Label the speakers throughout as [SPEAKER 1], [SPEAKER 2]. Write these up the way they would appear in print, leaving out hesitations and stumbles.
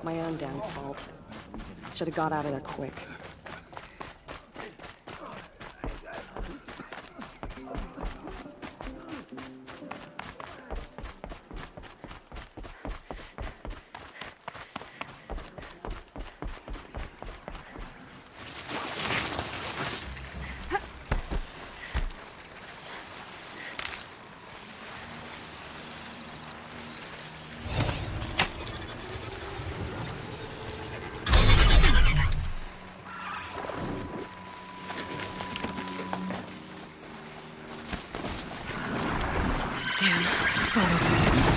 [SPEAKER 1] My own damn fault. Should have got out of there quick.
[SPEAKER 2] Damn, spotted.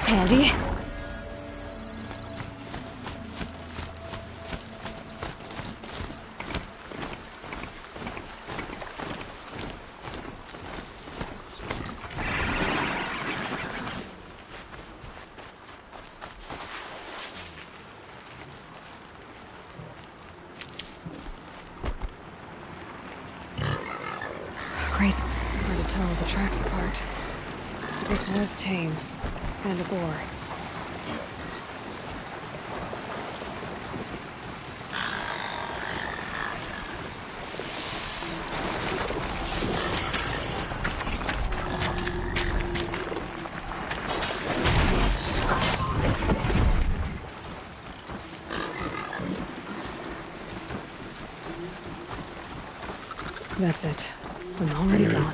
[SPEAKER 2] Handy. Crazy. Hard to tell the tracks apart. This was tame. And a bore. That's it. I'm already gone.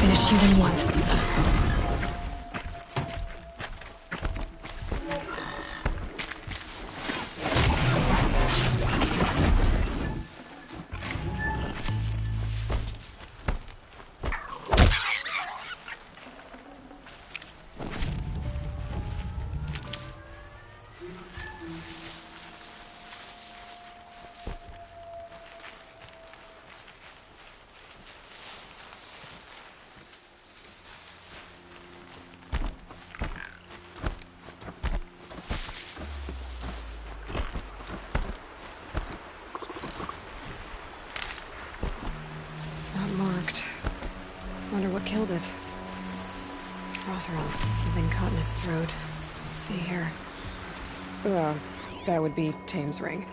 [SPEAKER 2] Finish shooting one. Wonder what killed it. Rothron, something caught in its throat. Let's see here. That would be Tame's ring.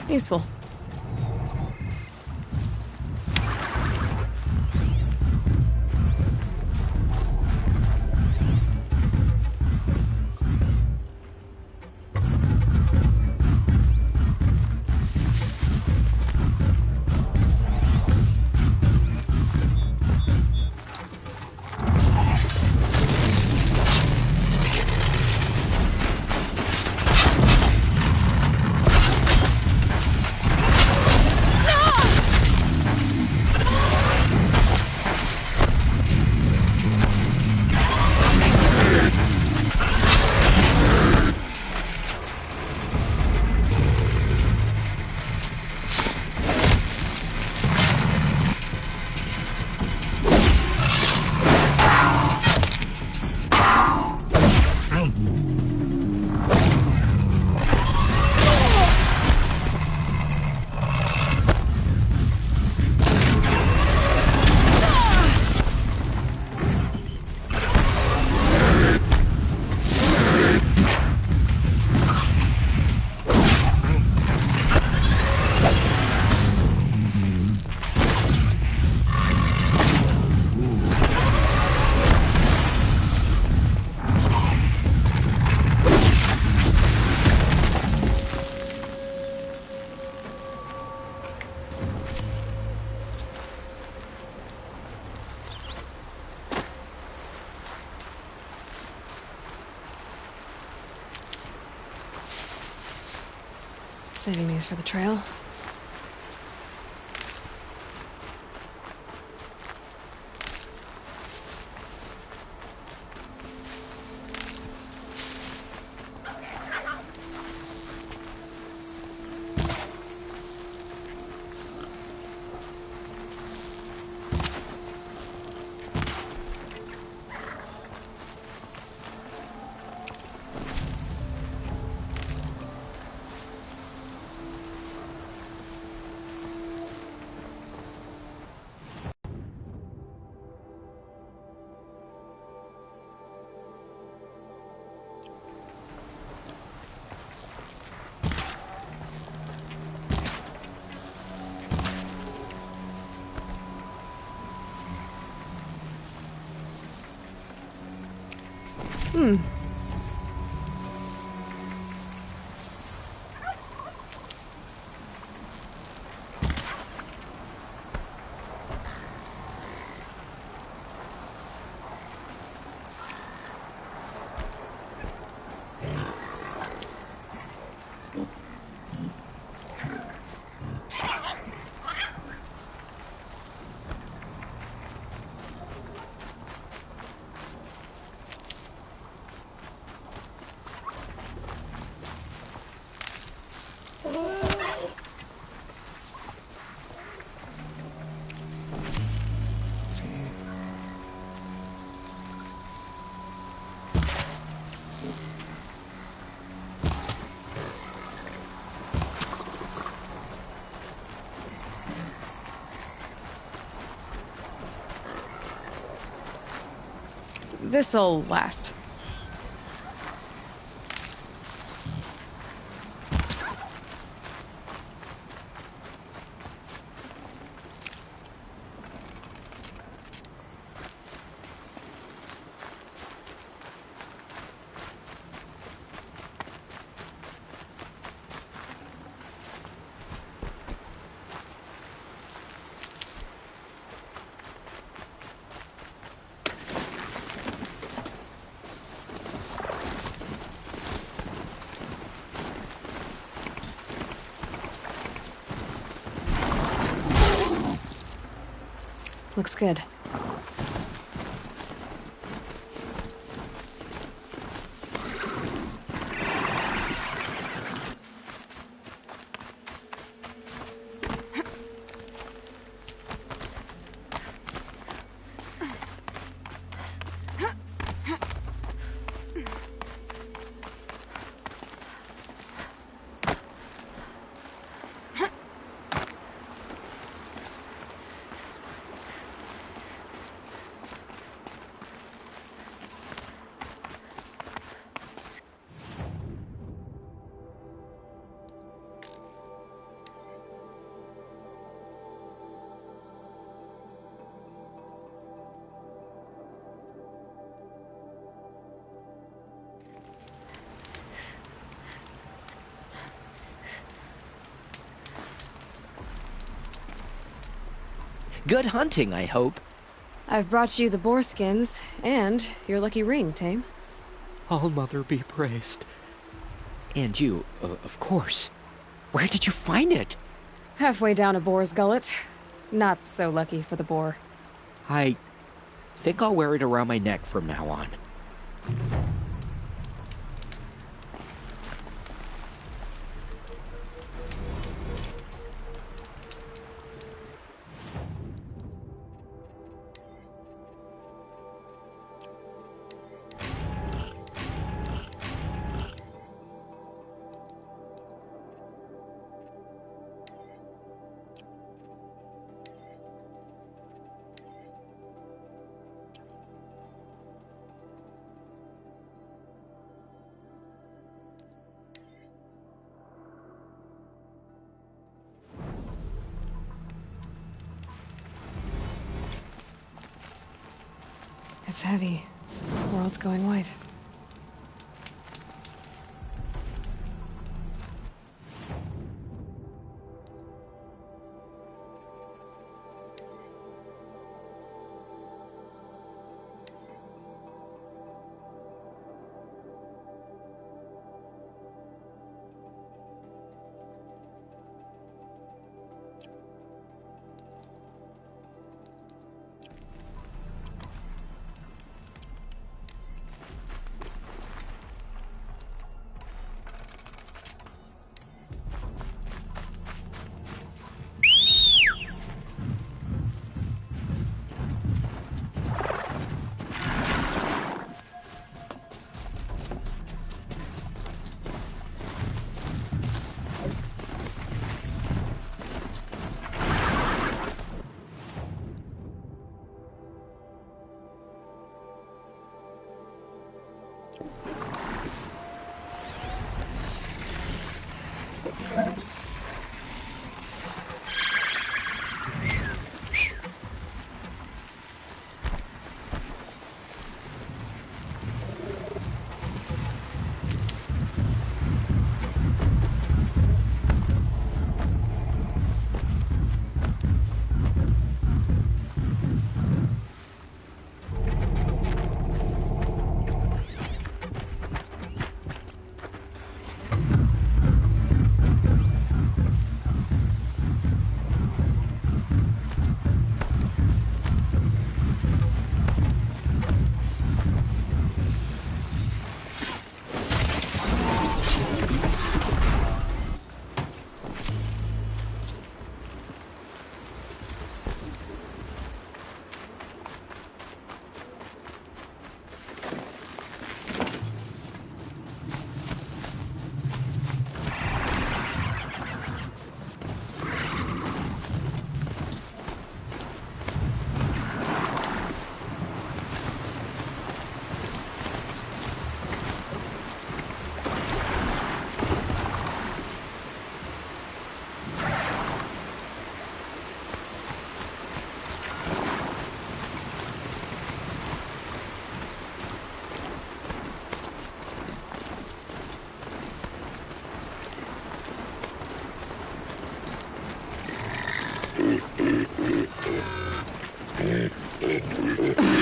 [SPEAKER 2] Useful. Saving these for the trail. This'll last. Looks good.
[SPEAKER 3] Good hunting, I hope.
[SPEAKER 2] I've brought you the boar skins and your lucky ring, Tame.
[SPEAKER 3] All-Mother be praised. And you, of course. Where did you find it?
[SPEAKER 2] Halfway down a boar's gullet. Not so lucky for the boar.
[SPEAKER 3] I think I'll wear it around my neck from now on.
[SPEAKER 2] It's heavy. The world's going white.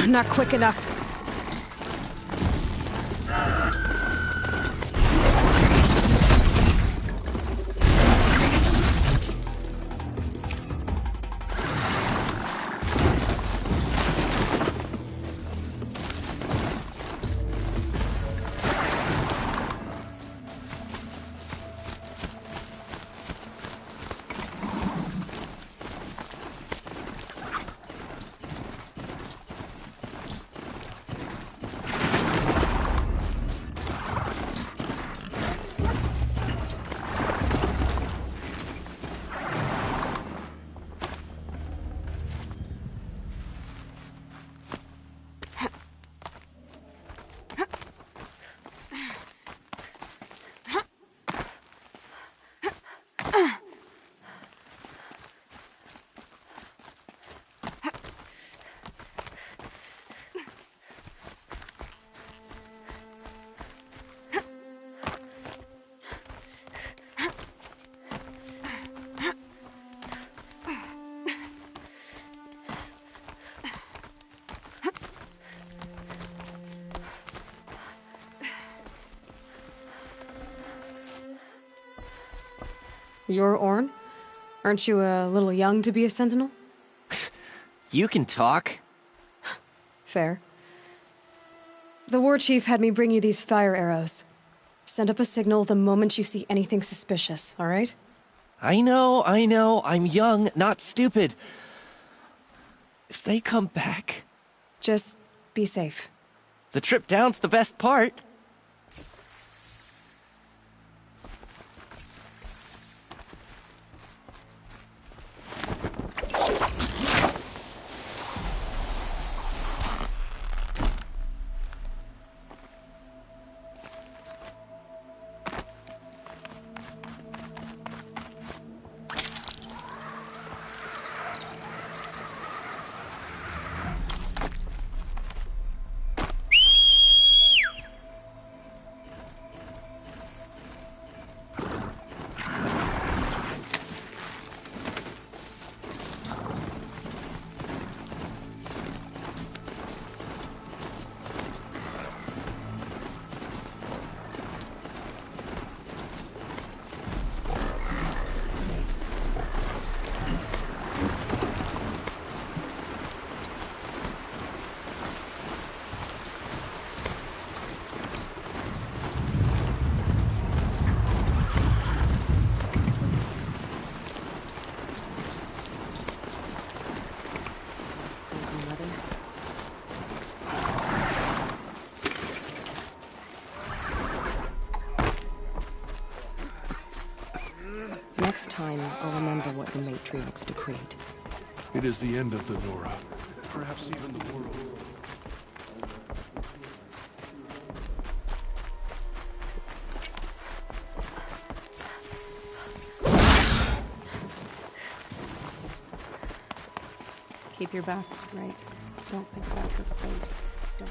[SPEAKER 1] Not quick enough.
[SPEAKER 2] You're Orn? Aren't you a little young to be a sentinel?
[SPEAKER 3] You can talk.
[SPEAKER 2] Fair. The war chief had me bring you these fire arrows. Send up a signal the moment you see anything suspicious, all right?
[SPEAKER 3] I know. I'm young, not stupid. If they come back...
[SPEAKER 2] Just be safe.
[SPEAKER 3] The trip down's the best part.
[SPEAKER 1] Next time, I'll remember what the matriarchs decreed.
[SPEAKER 4] It is the end of the Nora. Perhaps even the world.
[SPEAKER 1] Keep your back straight. Don't think about your face. Don't.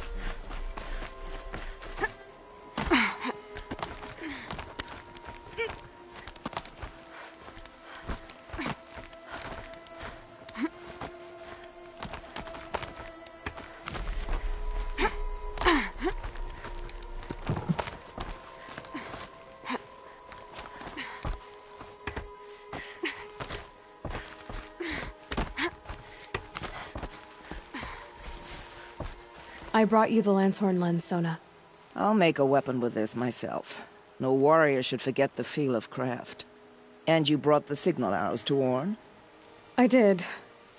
[SPEAKER 2] I brought you the Lancehorn lens, Sona.
[SPEAKER 5] I'll make a weapon with this myself. No warrior should forget the feel of craft. And you brought the signal arrows to Orn?
[SPEAKER 2] I did.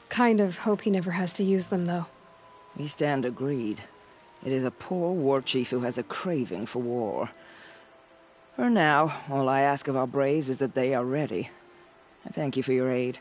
[SPEAKER 2] Kind of hope he never has to use them, though.
[SPEAKER 5] We stand agreed. It is a poor war chief who has a craving for war. For now, all I ask of our braves is that they are ready. I thank you for your aid.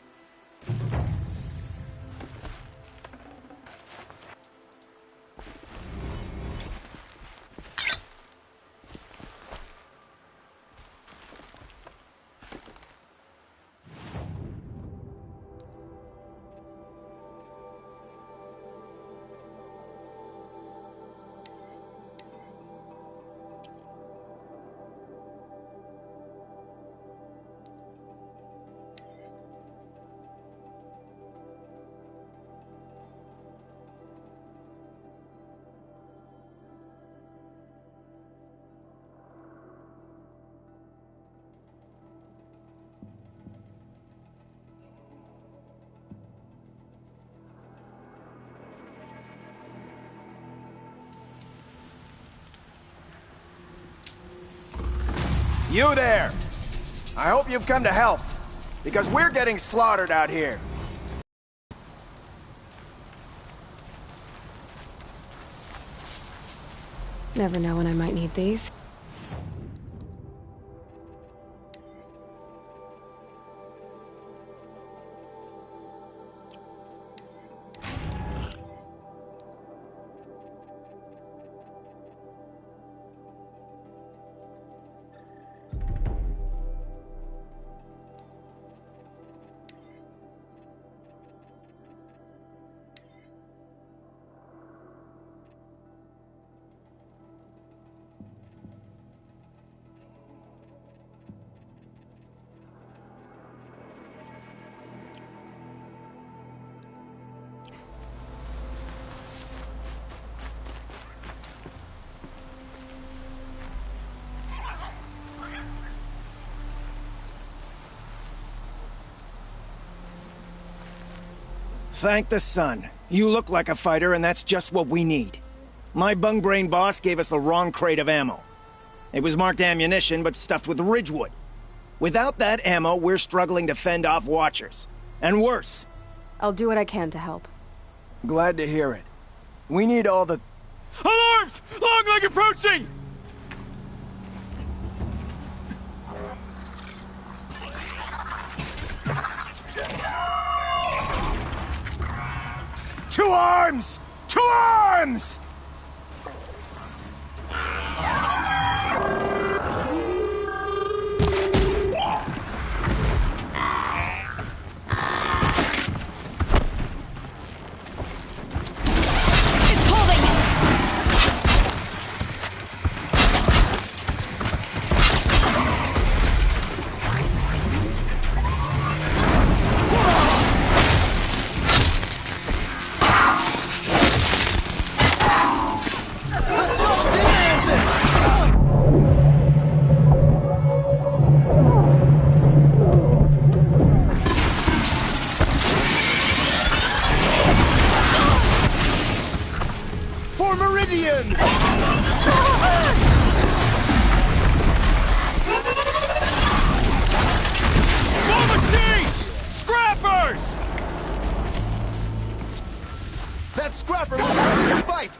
[SPEAKER 6] You there! I hope you've come to help, because we're getting slaughtered out here.
[SPEAKER 2] Never know when I might need these.
[SPEAKER 6] Thank the sun. You look like a fighter, and that's just what we need. My bung-brain boss gave us the wrong crate of ammo. It was marked ammunition, but stuffed with Ridgewood. Without that ammo, we're struggling to fend off Watchers. And worse.
[SPEAKER 2] I'll do what I can to help.
[SPEAKER 6] Glad to hear it. We need all the...
[SPEAKER 3] Alarms! Longleg approaching!
[SPEAKER 6] To arms! To arms! For Meridian!
[SPEAKER 3] For the king! Scrappers!
[SPEAKER 6] That scrapper was ready to fight!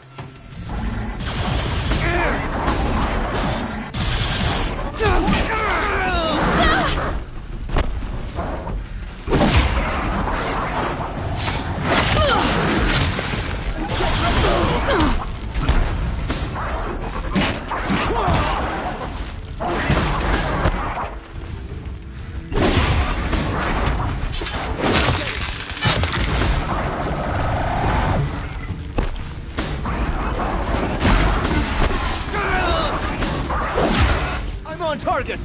[SPEAKER 6] I'm on target!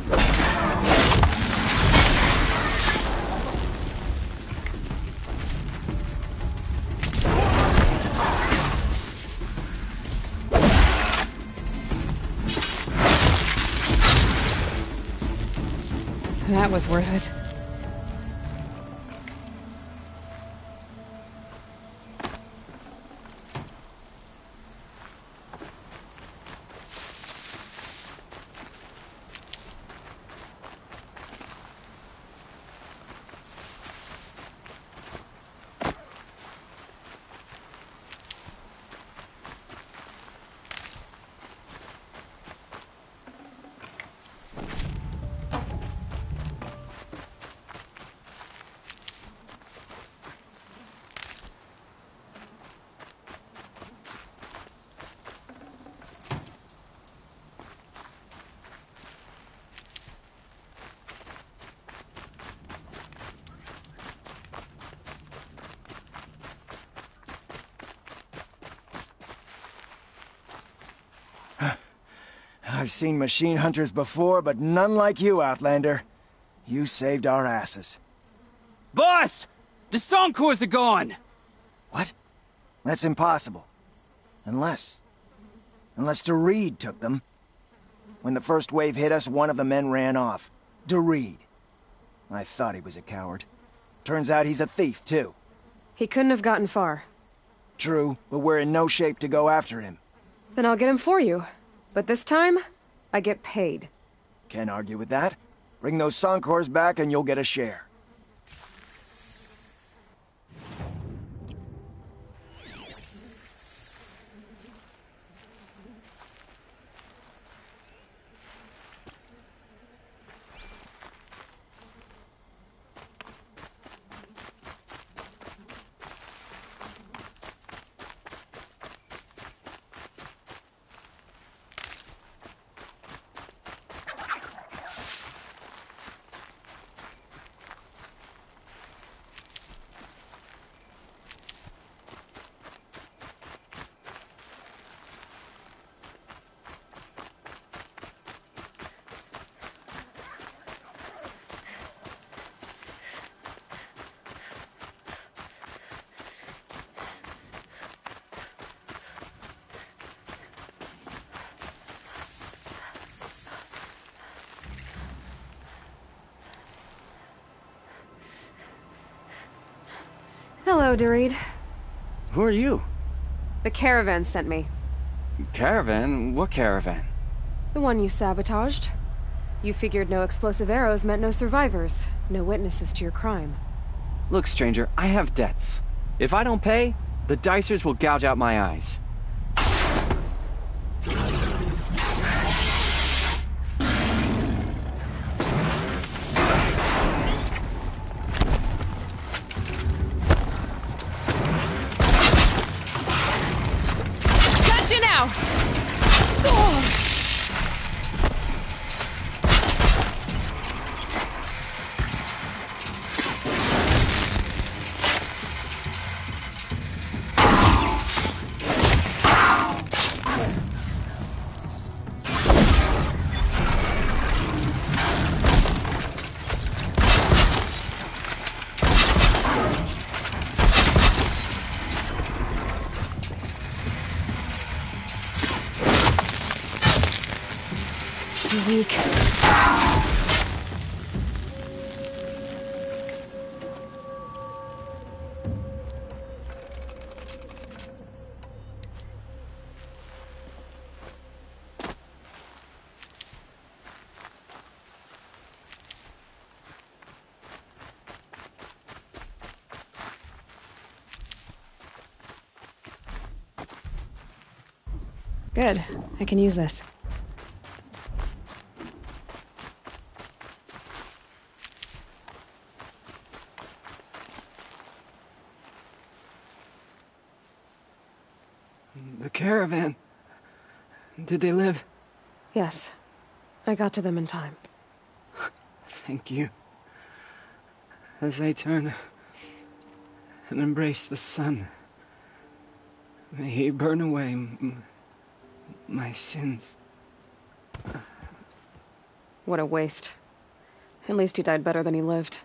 [SPEAKER 2] That was worth it.
[SPEAKER 6] I've seen machine hunters before, but none like you, Outlander. You saved our asses.
[SPEAKER 3] Boss! The Sonkors are gone!
[SPEAKER 6] What? That's impossible. Unless DeReed took them. When the first wave hit us, one of the men ran off. DeReed. I thought he was a coward. Turns out he's a thief, too.
[SPEAKER 2] He couldn't have gotten far.
[SPEAKER 6] True, but we're in no shape to go after him.
[SPEAKER 2] Then I'll get him for you. But this time, I get paid.
[SPEAKER 6] Can't argue with that. Bring those Sonkors back and you'll get a share.
[SPEAKER 2] Hello, Doreed.
[SPEAKER 7] Who are you?
[SPEAKER 2] The caravan sent me.
[SPEAKER 7] Caravan? What caravan?
[SPEAKER 2] The one you sabotaged. You figured no explosive arrows meant no survivors, no witnesses to your crime.
[SPEAKER 7] Look, stranger, I have debts. If I don't pay, the Dicers will gouge out my eyes.
[SPEAKER 2] Gotcha now! Weak. Good. I can use this.
[SPEAKER 7] The caravan. Did they live?
[SPEAKER 2] Yes. I got to them in time.
[SPEAKER 7] Thank you. As I turn and embrace the sun, may he burn away my sins.
[SPEAKER 2] What a waste. At least he died better than he lived.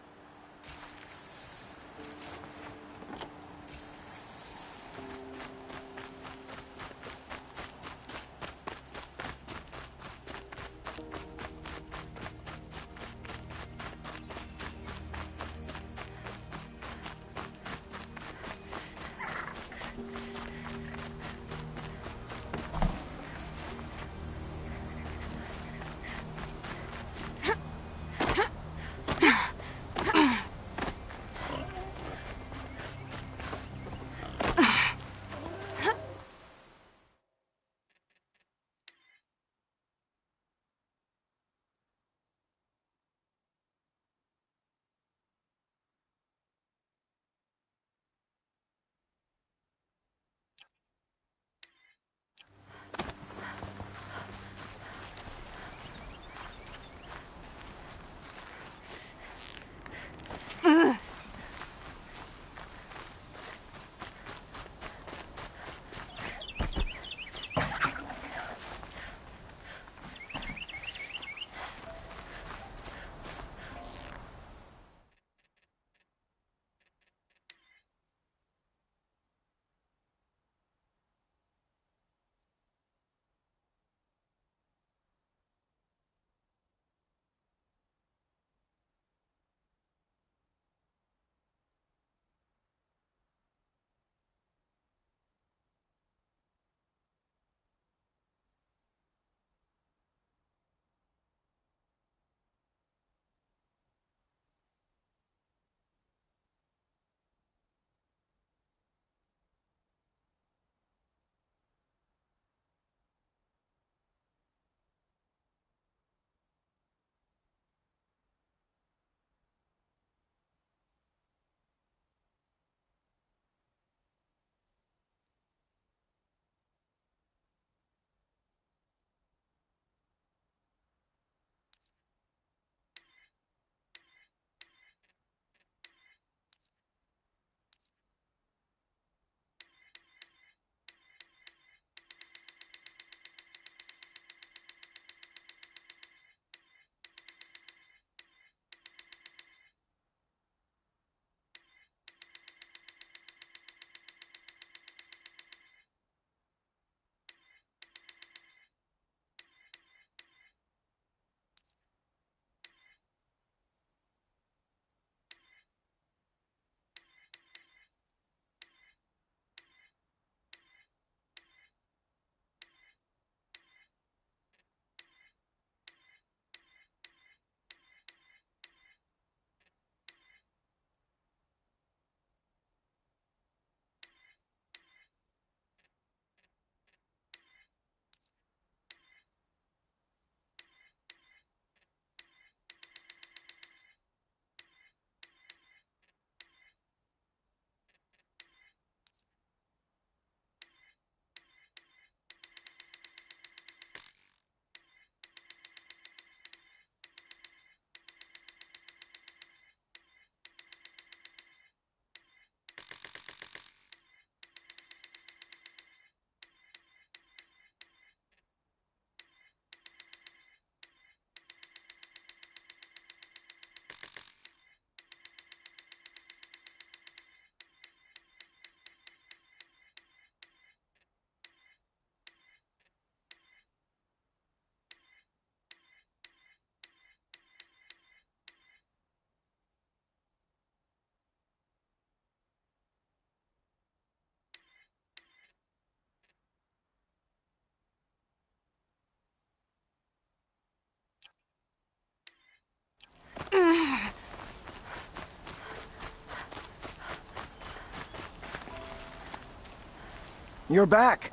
[SPEAKER 6] You're back.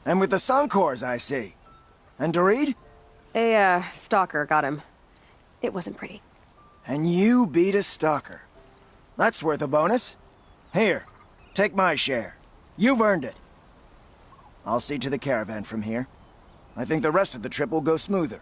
[SPEAKER 6] And with the Suncors, I see. And Dorid?
[SPEAKER 2] A, stalker got him. It wasn't pretty.
[SPEAKER 6] And you beat a stalker. That's worth a bonus. Here, take my share. You've earned it. I'll see to the caravan from here. I think the rest of the trip will go smoother.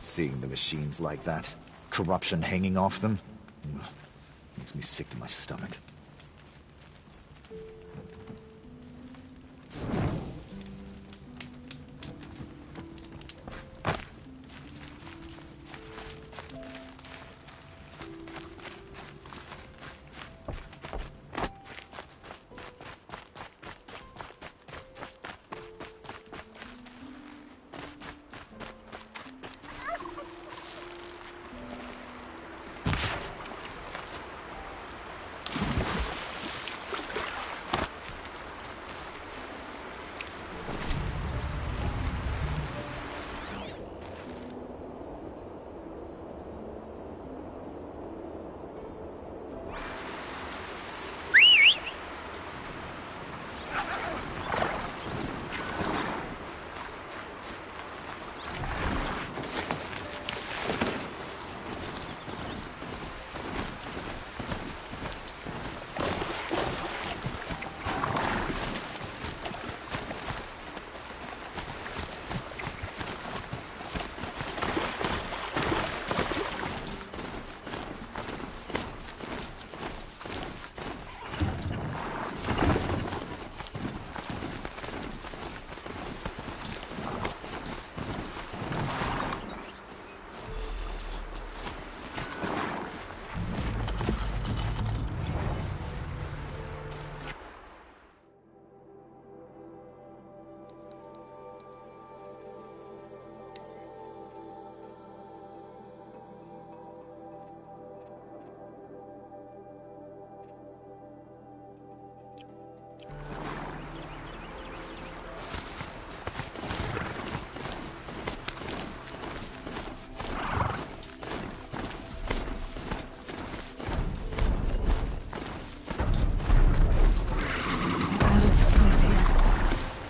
[SPEAKER 8] Seeing the machines like that, corruption hanging off them, makes me sick to my stomach.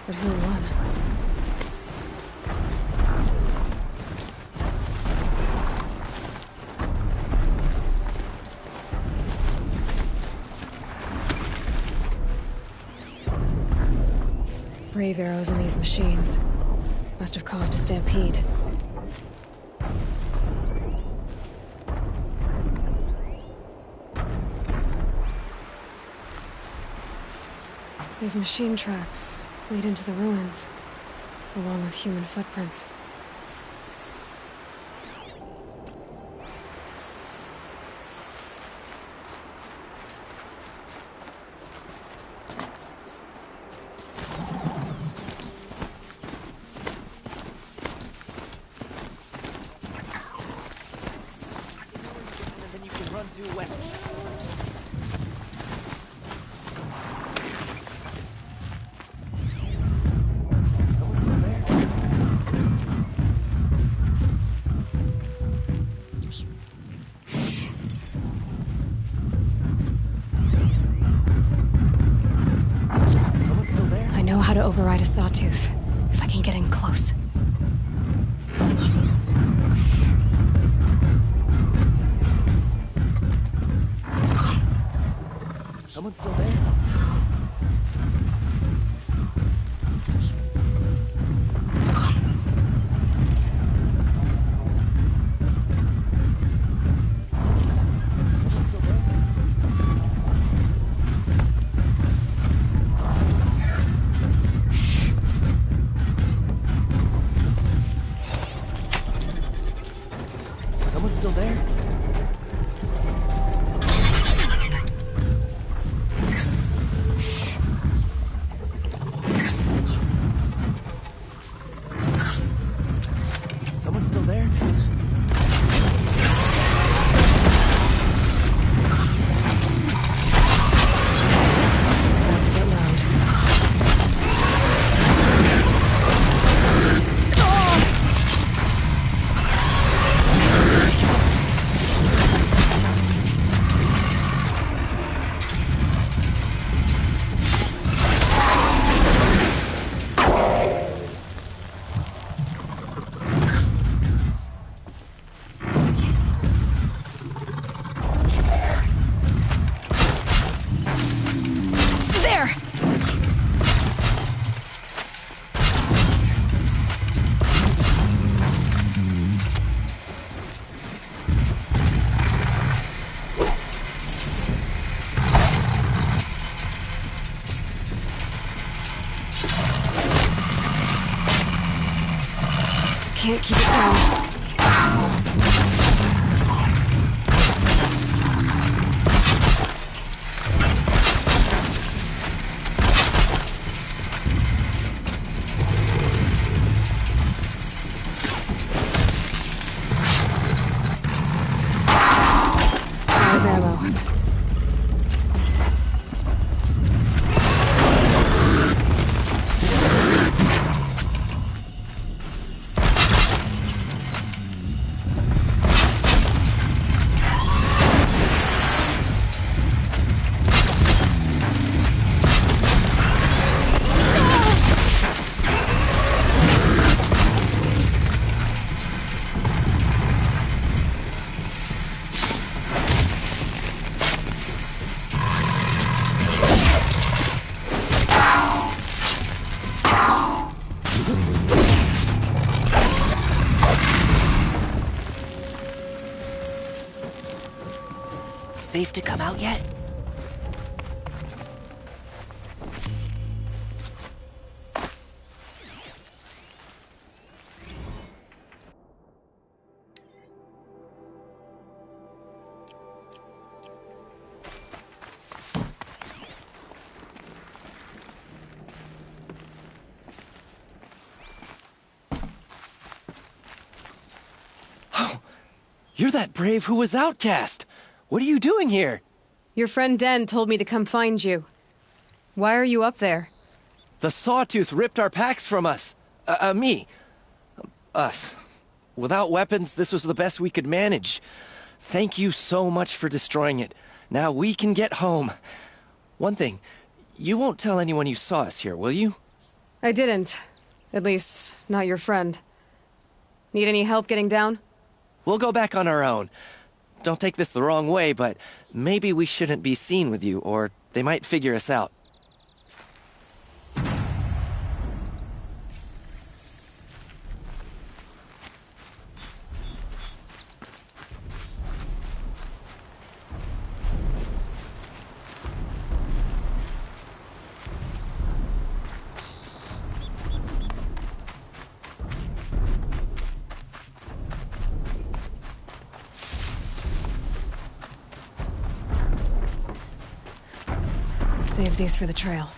[SPEAKER 2] But who won? Brave arrows in these machines. Must have caused a stampede. These machine tracks lead into the ruins, along with human footprints. Override a sawtooth, if I can get in close.
[SPEAKER 7] Someone still there? Someone still there? Someone still there?
[SPEAKER 2] Let's get loud. There! Can't keep it down. There's ammo.
[SPEAKER 3] Safe to come out yet?
[SPEAKER 7] You're that brave who was outcast! What are you doing here?
[SPEAKER 2] Your friend Den told me to come find you. Why are you up there?
[SPEAKER 7] The Sawtooth ripped our packs from us. Me. Us. Without weapons, this was the best we could manage. Thank you so much for destroying it. Now we can get home. One thing, you won't tell anyone you saw us here, will you?
[SPEAKER 2] I didn't. At least, not your friend. Need any help getting down?
[SPEAKER 7] We'll go back on our own. Don't take this the wrong way, but maybe we shouldn't be seen with you, or they might figure us out.
[SPEAKER 2] Save these for the trail.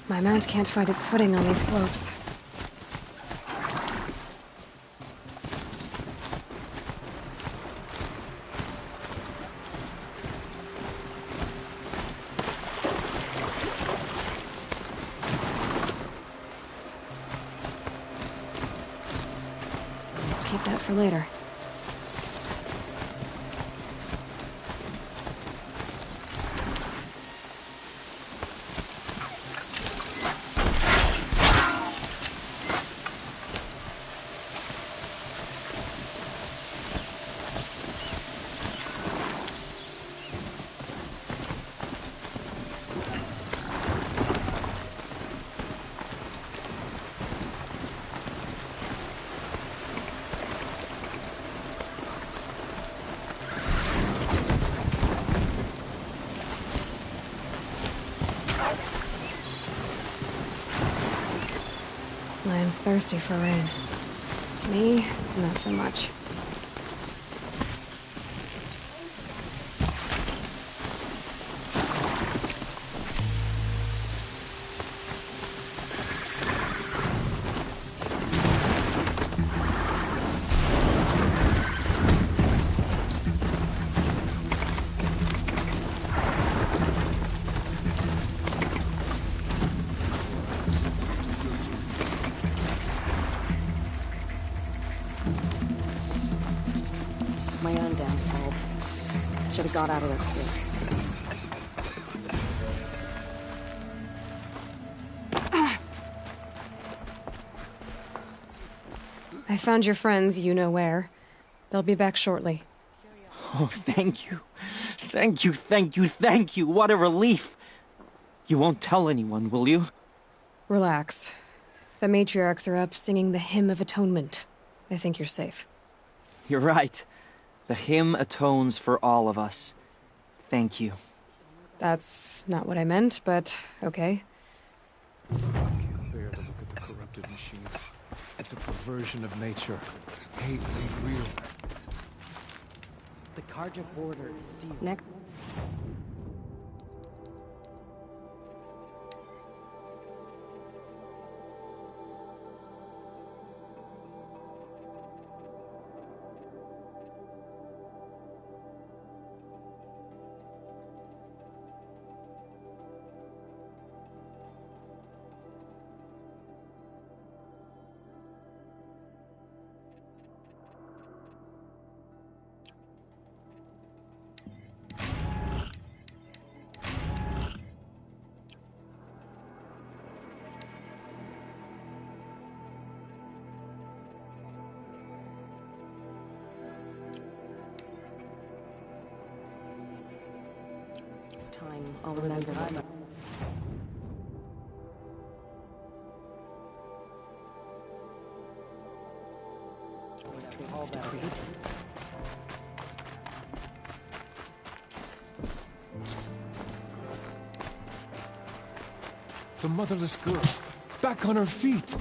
[SPEAKER 2] My mount can't find its footing on these slopes. for later. Lion's thirsty for rain. Me, not so much.
[SPEAKER 9] My own damn fault. Should have got out of there quick.
[SPEAKER 2] I found your friends, you know where. They'll be back shortly.
[SPEAKER 3] Oh, thank you. Thank you, thank you, thank you. What a relief. You won't tell anyone, will you?
[SPEAKER 2] Relax. The matriarchs are up singing the Hymn of Atonement. I think you're safe.
[SPEAKER 3] You're right. The hymn atones for all of us. Thank you.
[SPEAKER 2] That's not what I meant, but okay.
[SPEAKER 4] I can't bear to look at the corrupted machines. It's a perversion of nature. Hate made real.
[SPEAKER 9] The Carja border is sealed. Next. Time, I'll remember that.
[SPEAKER 4] The motherless girl, back on her feet.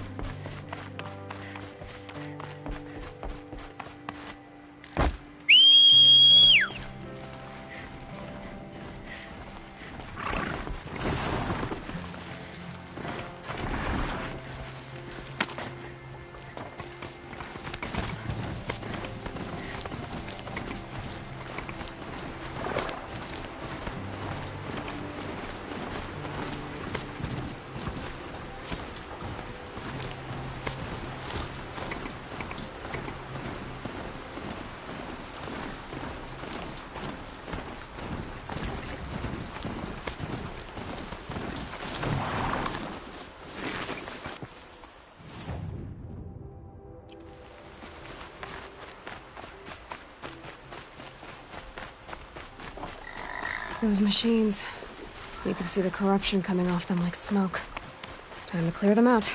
[SPEAKER 2] Those machines. You can see the corruption coming off them like smoke. Time to clear them out.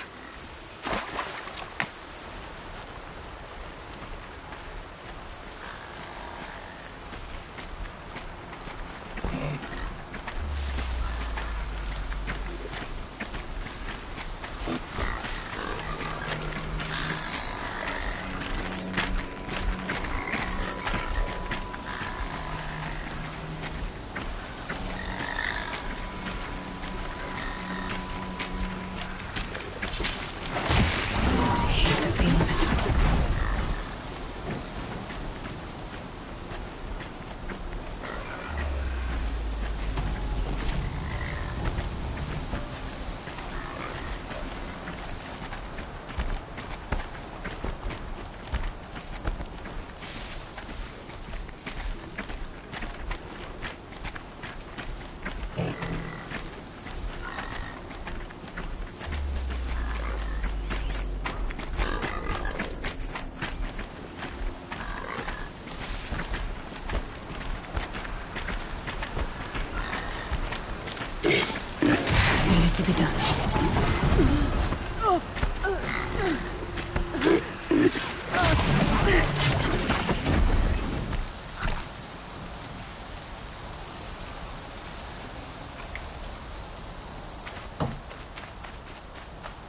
[SPEAKER 2] need to be done.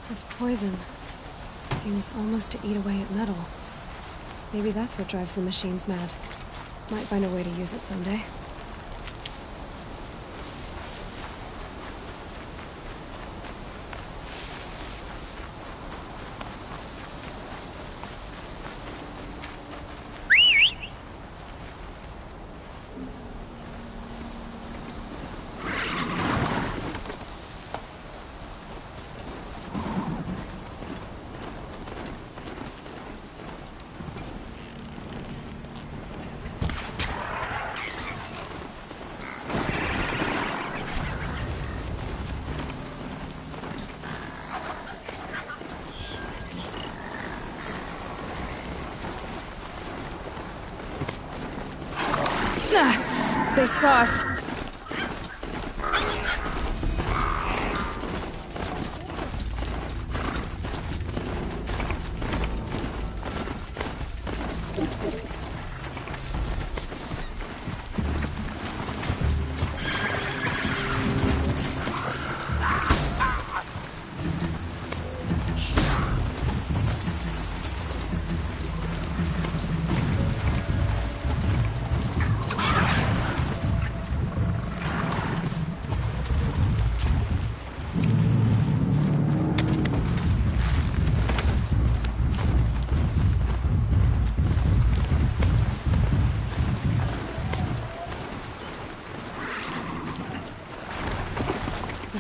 [SPEAKER 2] This poison seems almost to eat away at metal. Maybe that's what drives the machines mad. Might find a way to use it someday. They saw us.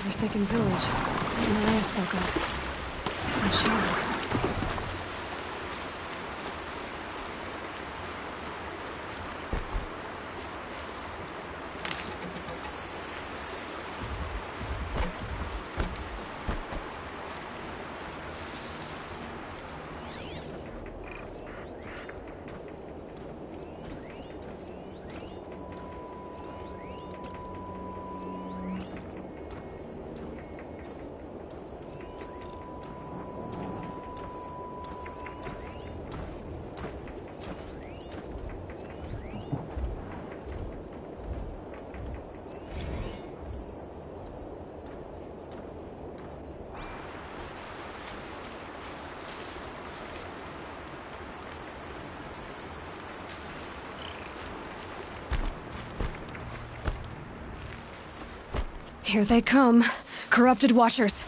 [SPEAKER 2] Forsaken village. Maria spoke of. It's in shadows. Here they come. Corrupted Watchers.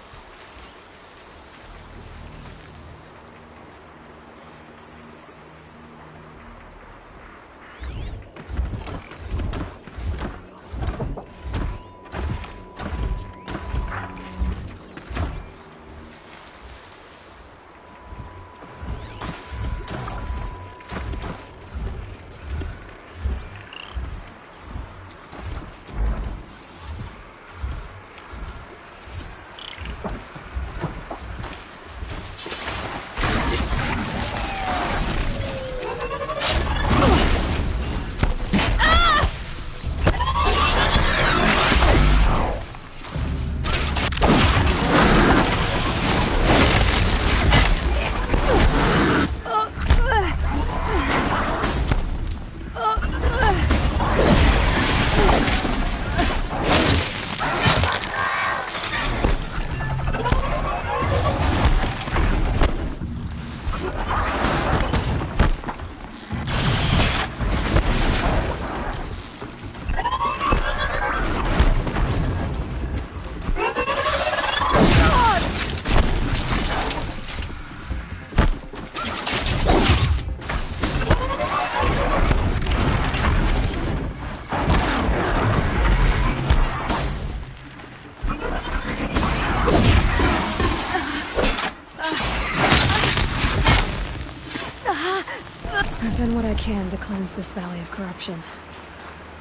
[SPEAKER 2] I've done what I can to cleanse this valley of corruption.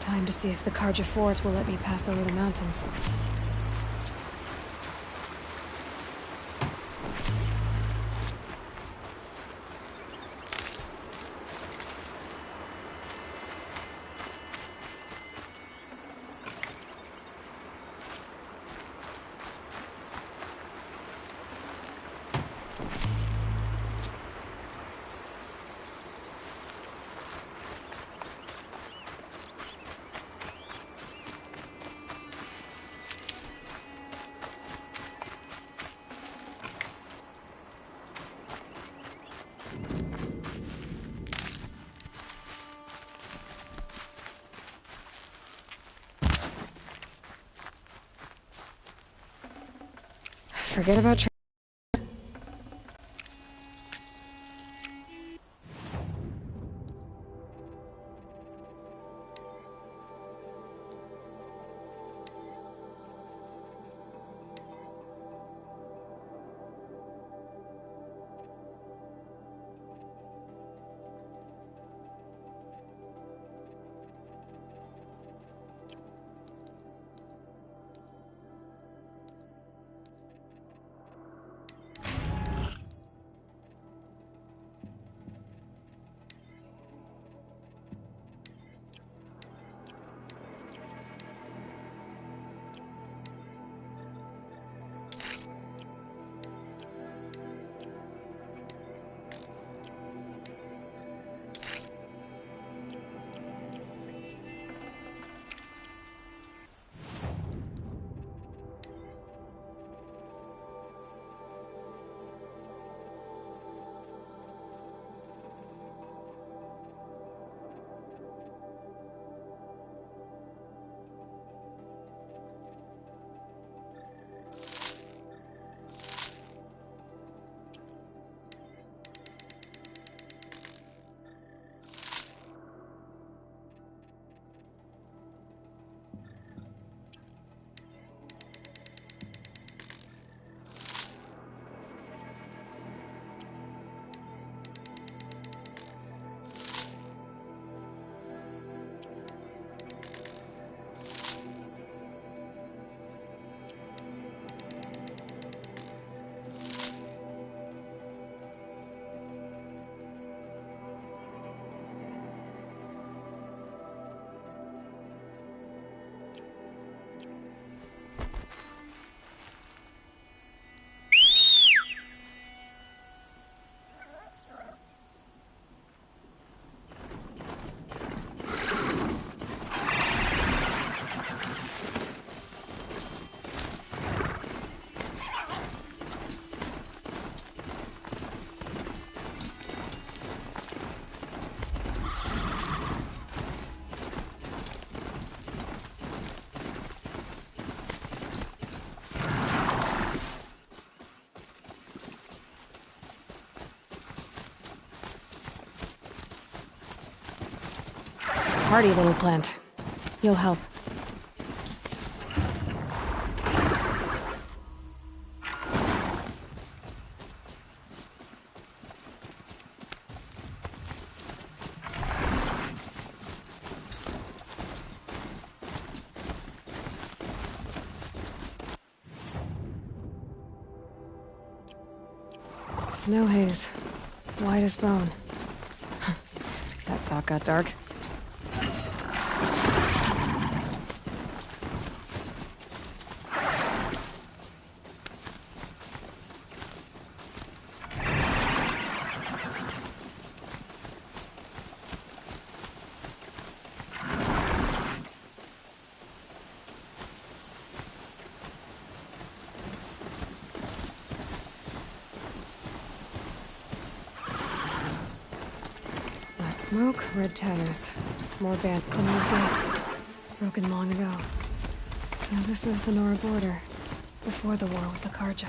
[SPEAKER 2] Time to see if the Carja Fort will let me pass over the mountains. Forget about Hardy little plant. You'll help. Snow haze. White as bone. That thought got dark. Smoke, red tatters. More band. An old gate. Broken long ago. So this was the Nora border. Before the war with the Karja.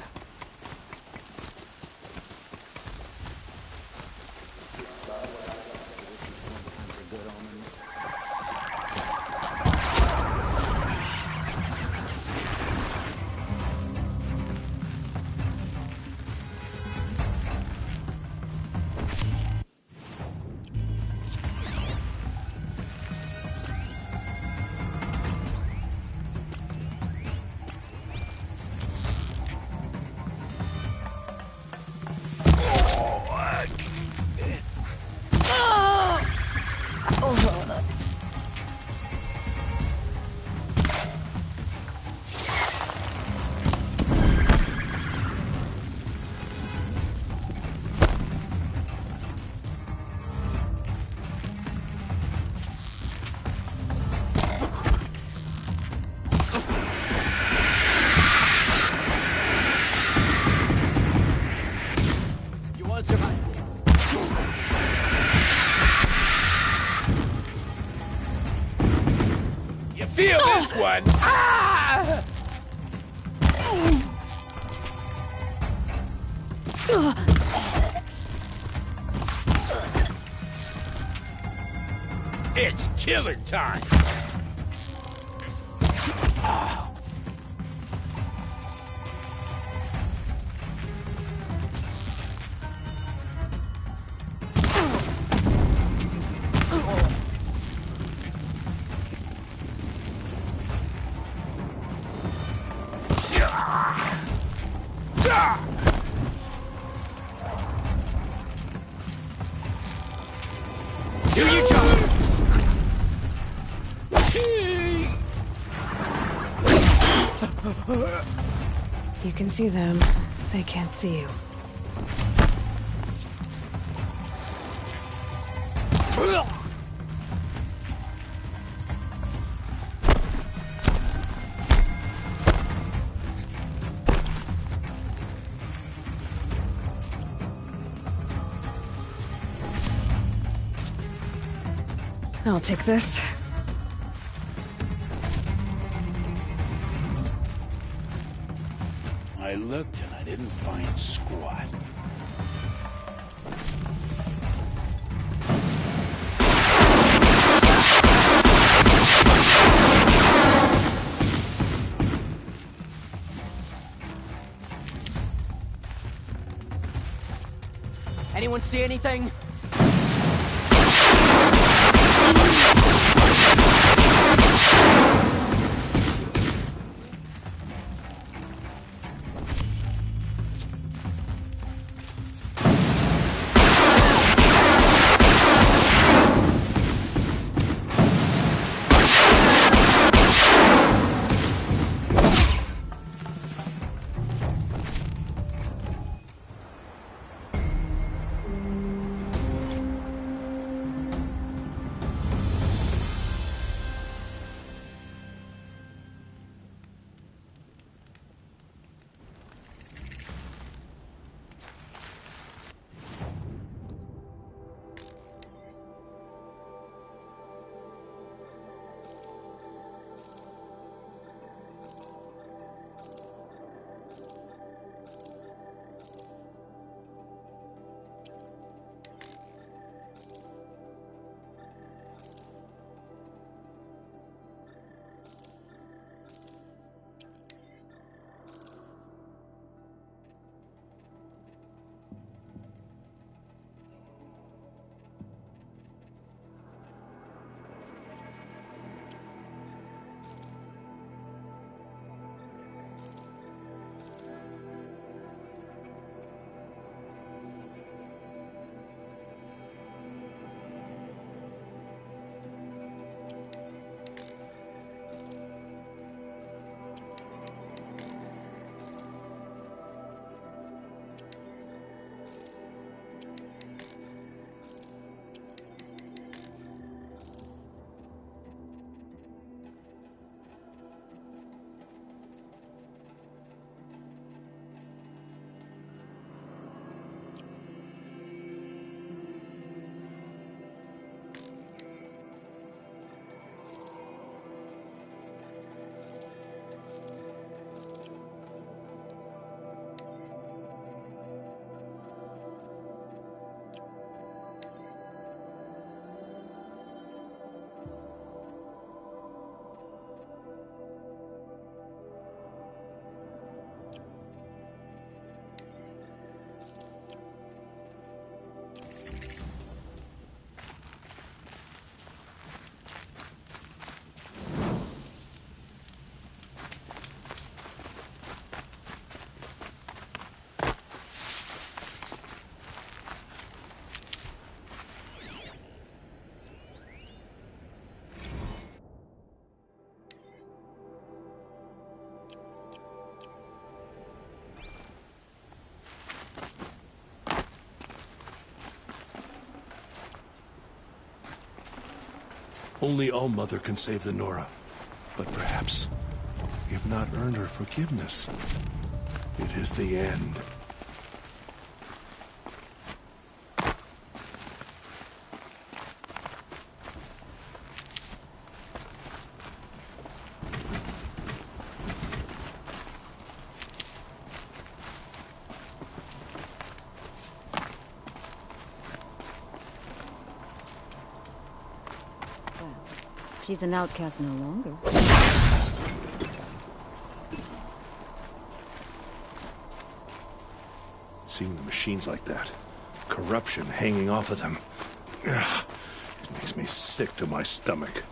[SPEAKER 10] Feel this one! Ah! It's killing time!
[SPEAKER 7] Do your job!
[SPEAKER 2] You can see them. They can't see you. I'll take this.
[SPEAKER 10] I looked and I didn't find squat.
[SPEAKER 3] Anyone see anything?
[SPEAKER 11] Only All-Mother can save the Nora. But perhaps we have not earned her forgiveness. It is the end.
[SPEAKER 9] She's an outcast no longer.
[SPEAKER 11] Seeing the machines like that, corruption hanging off of them, ugh, it makes me sick to my stomach.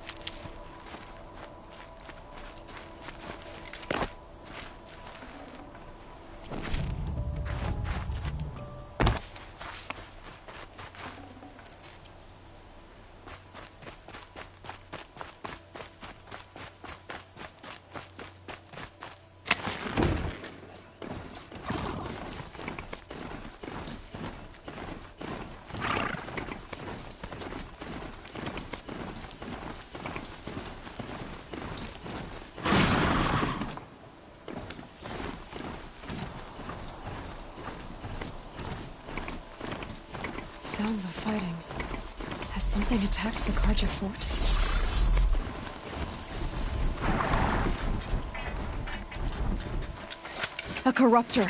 [SPEAKER 2] Sounds of fighting. Has something attacked the Carja fort? A corruptor.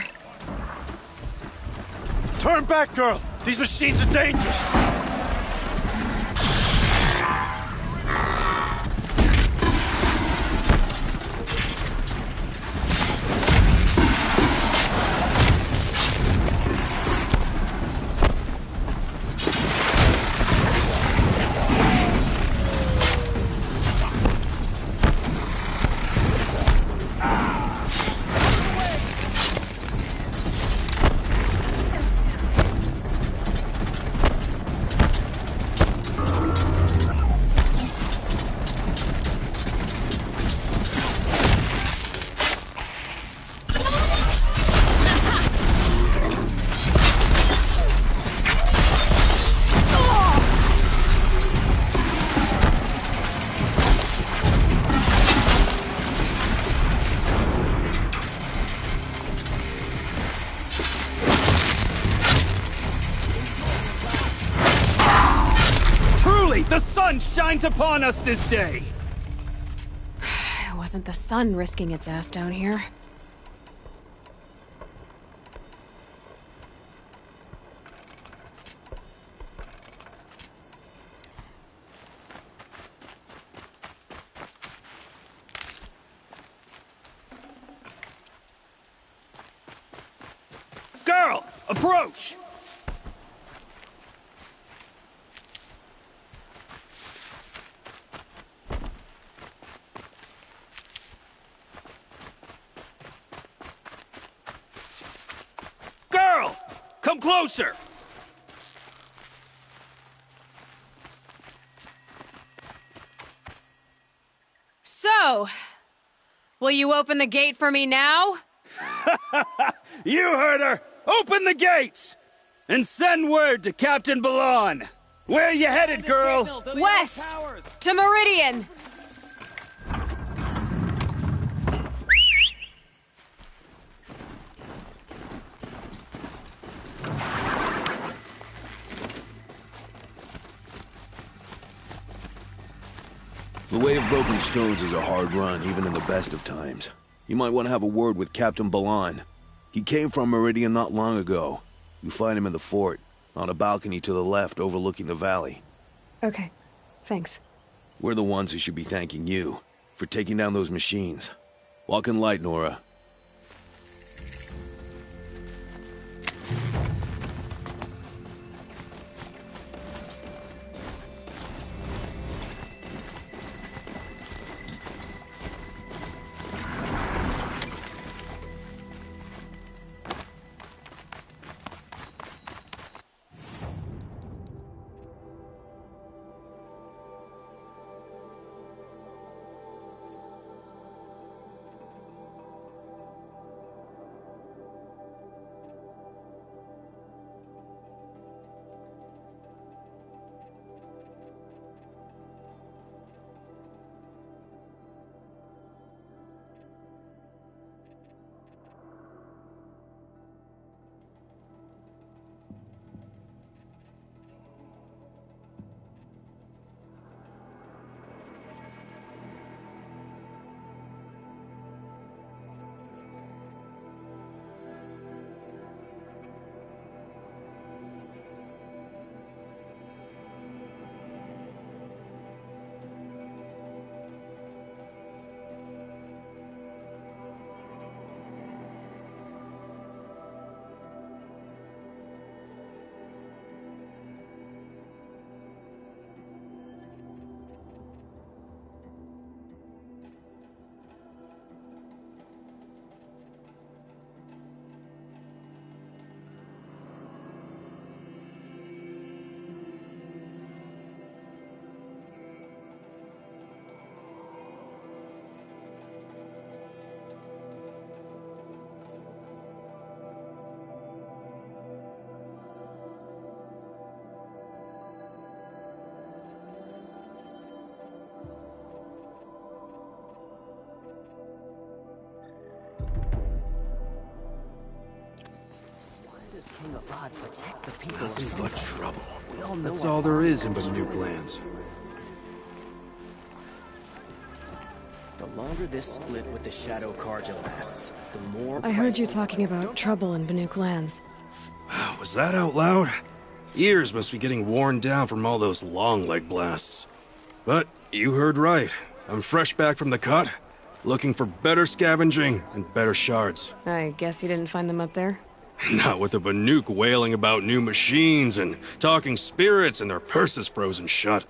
[SPEAKER 11] Turn back, girl! These machines are dangerous!
[SPEAKER 10] The sun shines upon us this day!
[SPEAKER 2] It wasn't the sun risking its ass down here.
[SPEAKER 10] Girl, approach! Girl, come closer!
[SPEAKER 2] So, will you open the gate for me now?
[SPEAKER 10] You heard her! Open the gates! And send word to Captain Balan! Where you headed, girl?
[SPEAKER 2] West! To Meridian!
[SPEAKER 11] The Way of Broken Stones is a hard run, even in the best of times. You might want to have a word with Captain Balan. He came from Meridian not long ago. You find him in the fort, on a balcony to the left overlooking the valley.
[SPEAKER 2] Okay, thanks.
[SPEAKER 11] We're the ones who should be thanking you for taking down those machines. Walk in light, Nora.
[SPEAKER 12] King Abad protect the people of
[SPEAKER 13] Nothing but
[SPEAKER 12] Sunfall.
[SPEAKER 13] trouble.
[SPEAKER 12] We all know
[SPEAKER 13] That's
[SPEAKER 12] our
[SPEAKER 13] all there
[SPEAKER 12] bond
[SPEAKER 13] is in
[SPEAKER 12] was
[SPEAKER 13] Banuk
[SPEAKER 12] true.
[SPEAKER 13] lands.
[SPEAKER 12] The longer this split with the Shadow Karja lasts, the more...
[SPEAKER 2] I heard you talking about trouble in Banuk lands.
[SPEAKER 13] Was that out loud? Ears must be getting worn down from all those long leg blasts. But you heard right. I'm fresh back from the cut, looking for better scavenging and better shards.
[SPEAKER 2] I guess you didn't find them up there?
[SPEAKER 13] Not with the Banuk wailing about new machines and talking spirits and their purses frozen shut.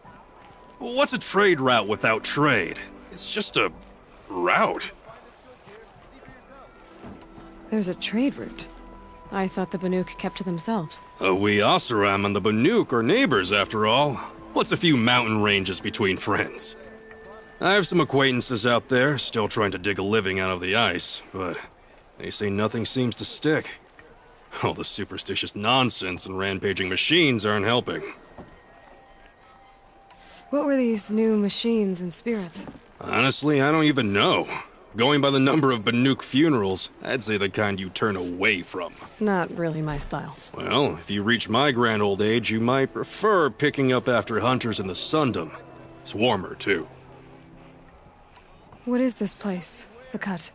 [SPEAKER 13] What's a trade route without trade? It's just a route.
[SPEAKER 2] There's a trade route. I thought the Banuk kept to themselves.
[SPEAKER 13] We Oseram and the Banuk are neighbors, after all. What's a few mountain ranges between friends? I have some acquaintances out there, still trying to dig a living out of the ice, but they say nothing seems to stick. All the superstitious nonsense and rampaging machines aren't helping.
[SPEAKER 2] What were these new machines and spirits?
[SPEAKER 13] Honestly, I don't even know. Going by the number of Banuk funerals, I'd say the kind you turn away from.
[SPEAKER 2] Not really my style.
[SPEAKER 13] Well, if you reach my grand old age, you might prefer picking up after hunters in the Sundom. It's warmer, too.
[SPEAKER 2] What is this place? The Cut?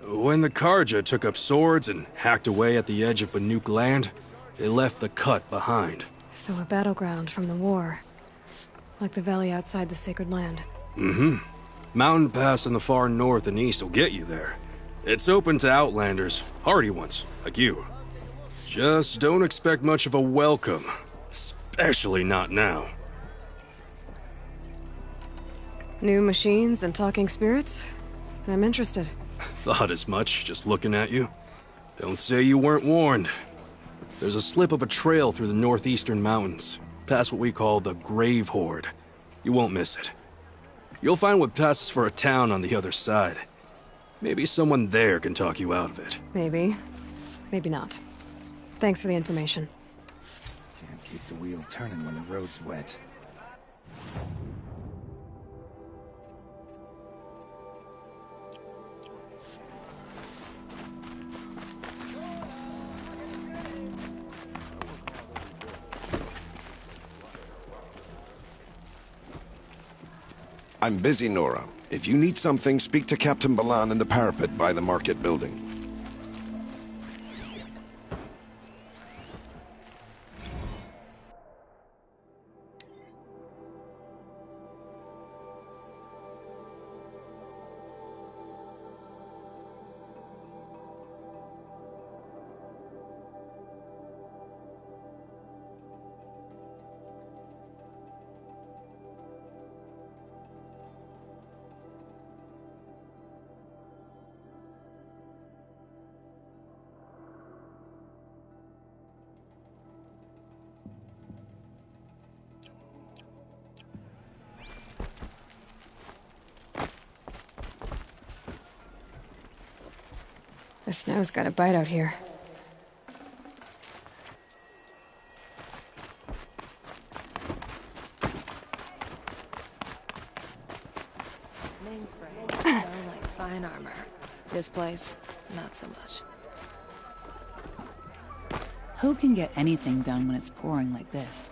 [SPEAKER 13] When the Karja took up swords and hacked away at the edge of Banuk land, they left the Cut behind.
[SPEAKER 2] So a battleground from the war. Like the valley outside the Sacred Land.
[SPEAKER 13] Mm-hmm. Mountain Pass in the far north and east will get you there. It's open to outlanders, hardy ones, like you. Just don't expect much of a welcome. Especially not now.
[SPEAKER 2] New machines and talking spirits? I'm interested.
[SPEAKER 13] Thought as much, just looking at you. Don't say you weren't warned. There's a slip of a trail through the northeastern mountains, past what we call the Grave Horde. You won't miss it. You'll find what passes for a town on the other side. Maybe someone there can talk you out of it.
[SPEAKER 2] Maybe. Maybe not. Thanks for the information.
[SPEAKER 6] Can't keep the wheel turning when the road's wet.
[SPEAKER 14] I'm busy, Nora. If you need something, speak to Captain Balan in the parapet by the market building.
[SPEAKER 2] The snow's got a bite out here.
[SPEAKER 15] Like fine armor. This place, not so much.
[SPEAKER 16] Who can get anything done when it's pouring like this?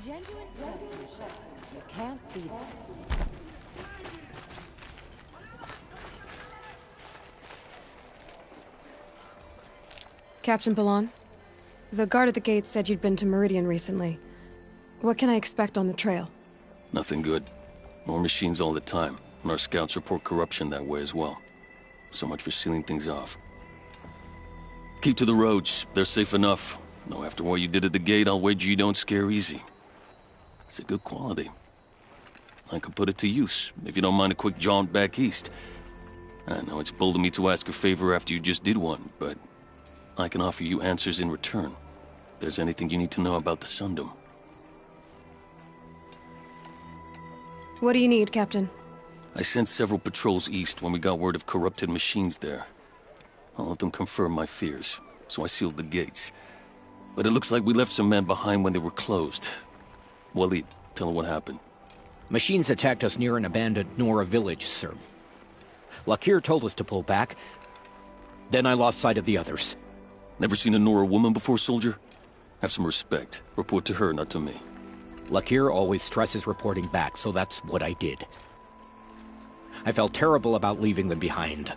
[SPEAKER 9] Genuine craftsmanship. You can't beat it.
[SPEAKER 2] Captain Balan, the guard at the gate said you'd been to Meridian recently. What can I expect on the trail?
[SPEAKER 17] Nothing good. More machines all the time, and our scouts report corruption that way as well. So much for sealing things off. Keep to the roads. They're safe enough. Though after what you did at the gate, I'll wager you don't scare easy. It's a good quality. I could put it to use, if you don't mind a quick jaunt back east. I know it's bold of me to ask a favor after you just did one, but I can offer you answers in return. If there's anything you need to know about the Sundom.
[SPEAKER 2] What do you need, Captain?
[SPEAKER 17] I sent several patrols east when we got word of corrupted machines there. All of them confirmed my fears, so I sealed the gates. But it looks like we left some men behind when they were closed. Waleed, tell her what happened.
[SPEAKER 18] Machines attacked us near an abandoned Nora village, sir. Lakir told us to pull back. Then I lost sight of the others.
[SPEAKER 17] Never seen a Nora woman before, soldier? Have some respect. Report to her, not to me.
[SPEAKER 18] Lakir always stresses reporting back, so that's what I did. I felt terrible about leaving them behind.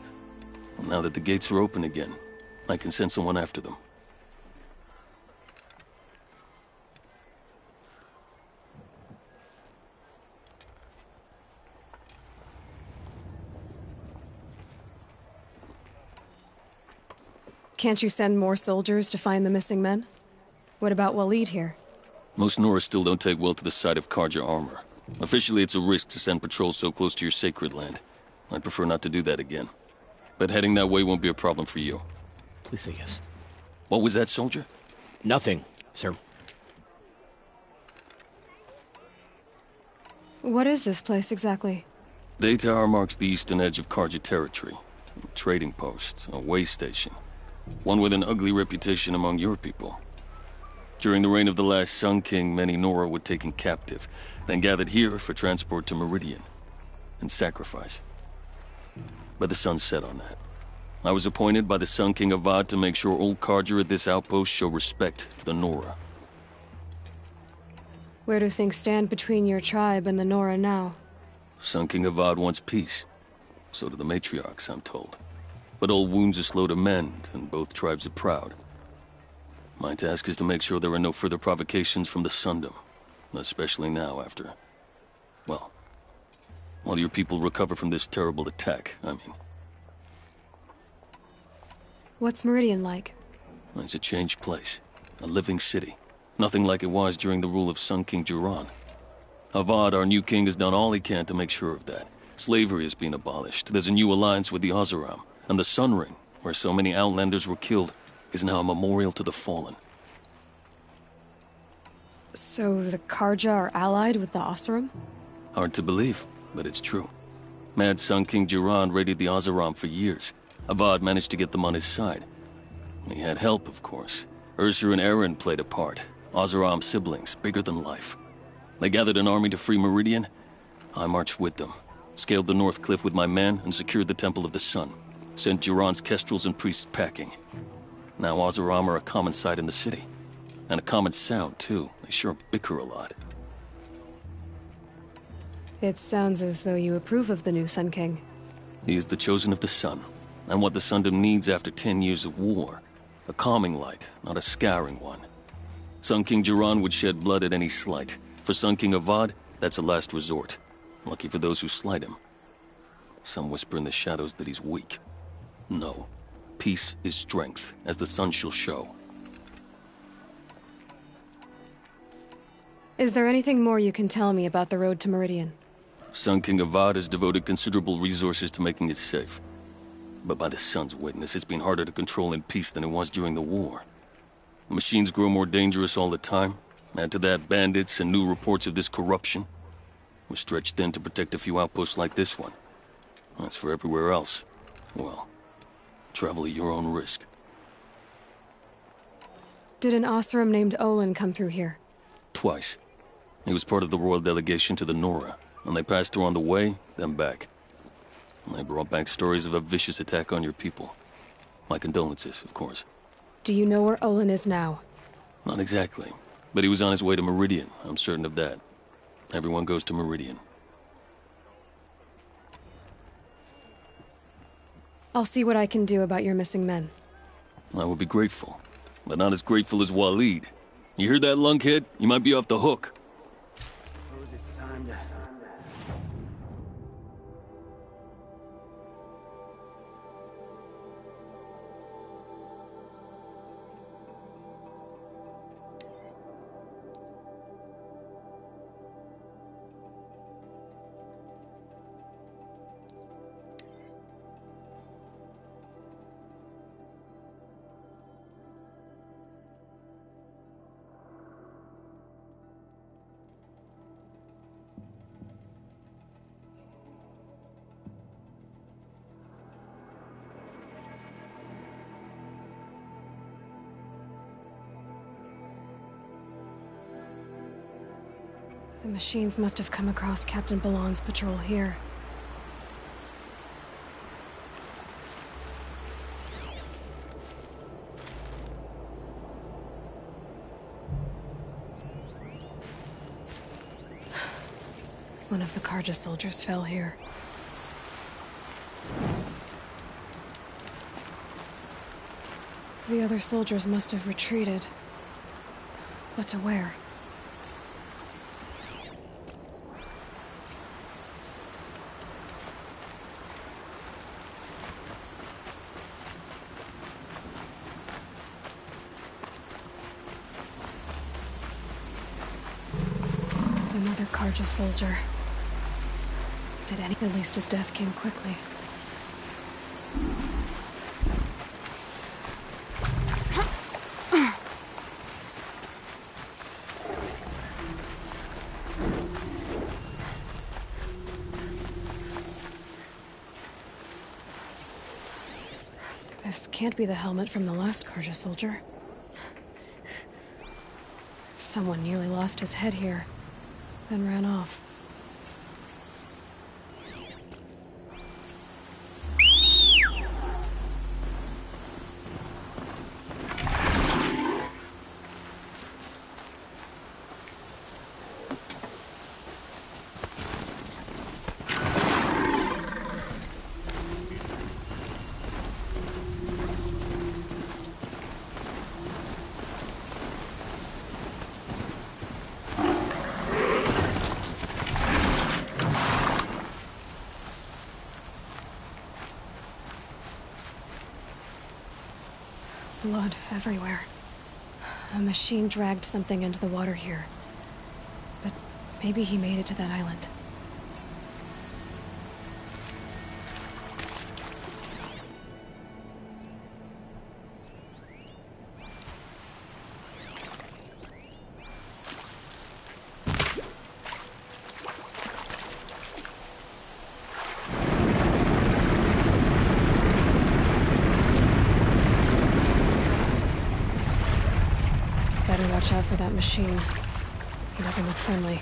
[SPEAKER 17] Well, now that the gates are open again, I can send someone after them.
[SPEAKER 2] Can't you send more soldiers to find the missing men? What about Waleed here?
[SPEAKER 17] Most Nora still don't take well to the sight of Carja armor. Officially, it's a risk to send patrols so close to your sacred land. I'd prefer not to do that again. But heading that way won't be a problem for you.
[SPEAKER 18] Please say yes.
[SPEAKER 17] What was that, soldier?
[SPEAKER 18] Nothing, sir.
[SPEAKER 2] What is this place exactly?
[SPEAKER 17] Daytower marks the eastern edge of Carja territory. A trading post, a way station. One with an ugly reputation among your people. During the reign of the last Sun King, many Nora were taken captive, then gathered here for transport to Meridian, and sacrifice. But the sun set on that. I was appointed by the Sun King Avad to make sure old Carja at this outpost show respect to the Nora.
[SPEAKER 2] Where do things stand between your tribe and the Nora now?
[SPEAKER 17] Sun King Avad wants peace. So do the matriarchs, I'm told. But old wounds are slow to mend, and both tribes are proud. My task is to make sure there are no further provocations from the Sundom. Especially now after... well, while your people recover from this terrible attack, I mean.
[SPEAKER 2] What's Meridian like?
[SPEAKER 17] It's a changed place. A living city. Nothing like it was during the rule of Sun King Jiran. Avad, our new king, has done all he can to make sure of that. Slavery has been abolished. There's a new alliance with the Oseram. And the Sun Ring, where so many Outlanders were killed, is now a memorial to the fallen.
[SPEAKER 2] So the Carja are allied with the Oseram?
[SPEAKER 17] Hard to believe, but it's true. Mad Sun King Jiran raided the Oseram for years. Avad managed to get them on his side. He had help, of course. Ursur and Eren played a part. Oseram siblings, bigger than life. They gathered an army to free Meridian. I marched with them, scaled the North Cliff with my men, and secured the Temple of the Sun. Sent Jiran's kestrels and priests packing. Now Oseram are a common sight in the city. And a common sound, too. They sure bicker a lot.
[SPEAKER 2] It sounds as though you approve of the new Sun King.
[SPEAKER 17] He is the chosen of the Sun, and what the Sundom needs after 10 years of war. A calming light, not a scouring one. Sun King Jiran would shed blood at any slight. For Sun King Avad, that's a last resort. Lucky for those who slight him. Some whisper in the shadows that he's weak. No. Peace is strength, as the sun shall show.
[SPEAKER 2] Is there anything more you can tell me about the road to Meridian?
[SPEAKER 17] Sun King Avad has devoted considerable resources to making it safe. But by the sun's witness, it's been harder to control in peace than it was during the war. The machines grow more dangerous all the time. Add to that bandits and new reports of this corruption. We're stretched thin to protect a few outposts like this one. As for everywhere else, well, travel at your own risk.
[SPEAKER 2] Did an Oseram named Olin come through here?
[SPEAKER 17] Twice. He was part of the royal delegation to the Nora, and they passed through on the way, then back. And they brought back stories of a vicious attack on your people. My condolences, of course.
[SPEAKER 2] Do you know where Olin is now?
[SPEAKER 17] Not exactly. But he was on his way to Meridian, I'm certain of that. Everyone goes to Meridian.
[SPEAKER 2] I'll see what I can do about your missing men.
[SPEAKER 17] I would be grateful, but not as grateful as Waleed. You hear that, lunkhead? You might be off the hook.
[SPEAKER 12] Suppose it's time to...
[SPEAKER 2] The machines must have come across Captain Balan's patrol here. One of the Carja soldiers fell here. The other soldiers must have retreated. But to where? Another Carja soldier. At least his death came quickly. This can't be the helmet from the last Carja soldier. Someone nearly lost his head here, then ran off. Blood everywhere. A machine dragged something into the water here. But maybe he made it to that island. Better watch out for that machine. He doesn't look friendly.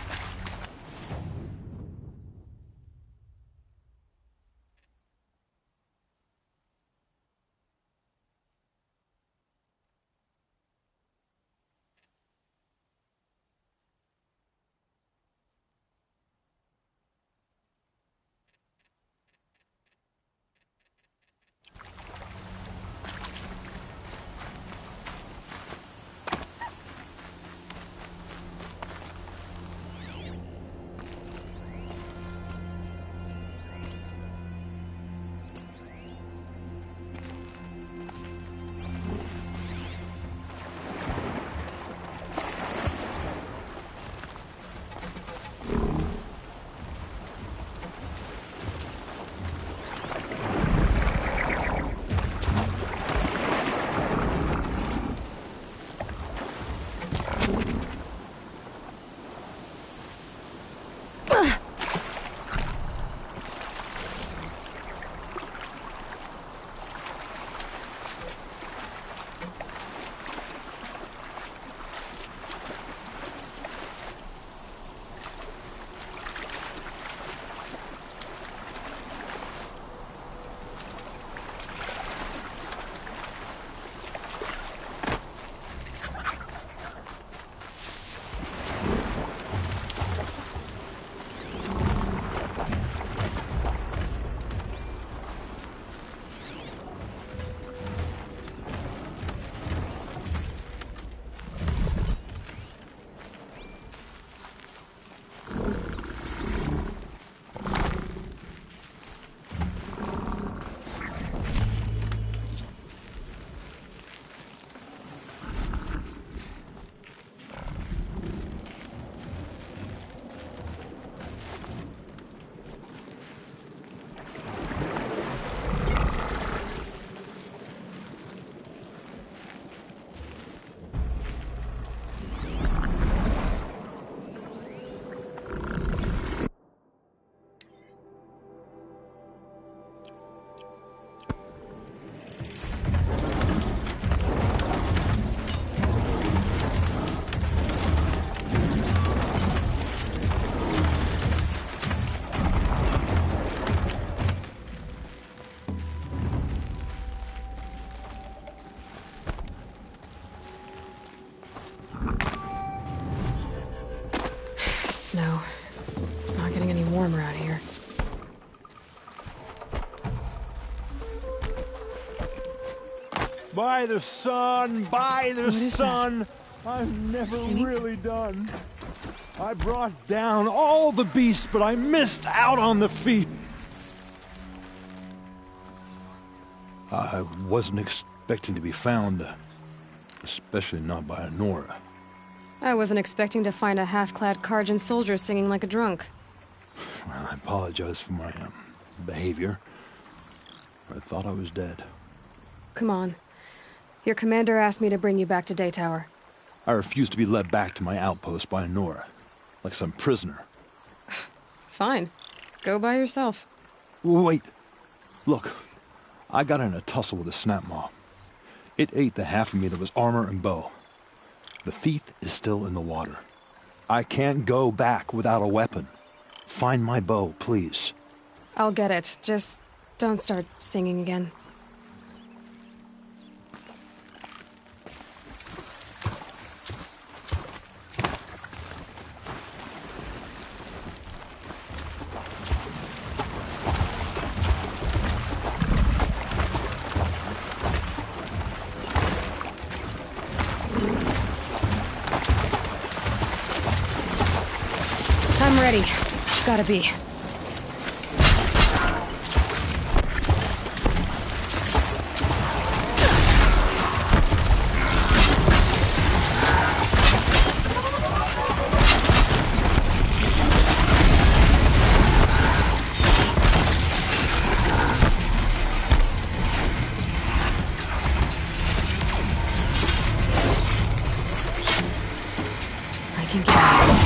[SPEAKER 2] snow. It's not getting any warmer out here.
[SPEAKER 19] By the sun, by the sun, I'm never
[SPEAKER 2] Singing?
[SPEAKER 19] really done. I brought down all the beasts, but I missed out on the feet. I wasn't expecting to be found, especially not by Nora.
[SPEAKER 2] I wasn't expecting to find a half-clad Karjan soldier singing like a drunk.
[SPEAKER 19] I apologize for my behavior. I thought I was dead.
[SPEAKER 2] Come on. Your commander asked me to bring you back to Daytower.
[SPEAKER 19] I refused to be led back to my outpost by Nora, like some prisoner.
[SPEAKER 2] Fine. Go by yourself.
[SPEAKER 19] Wait. Look, I got in a tussle with a snapmaw. It ate the half of me that was armor and bow. The thief is still in the water. I can't go back without a weapon. Find my bow, please.
[SPEAKER 2] I'll get it. Just don't start singing again. I'm ready. Gotta be. I can get it.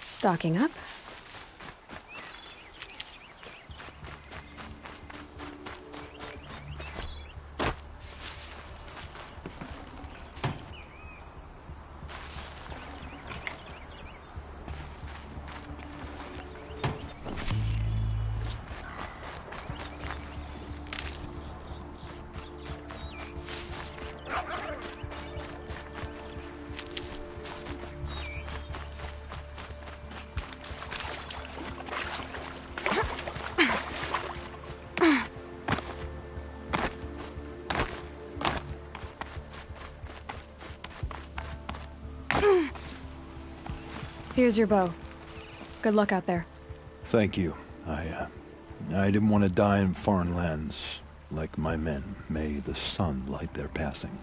[SPEAKER 2] Stocking up. Here's your bow. Good luck out there.
[SPEAKER 19] Thank you. I didn't want to die in foreign lands like my men. May the sun light their passing.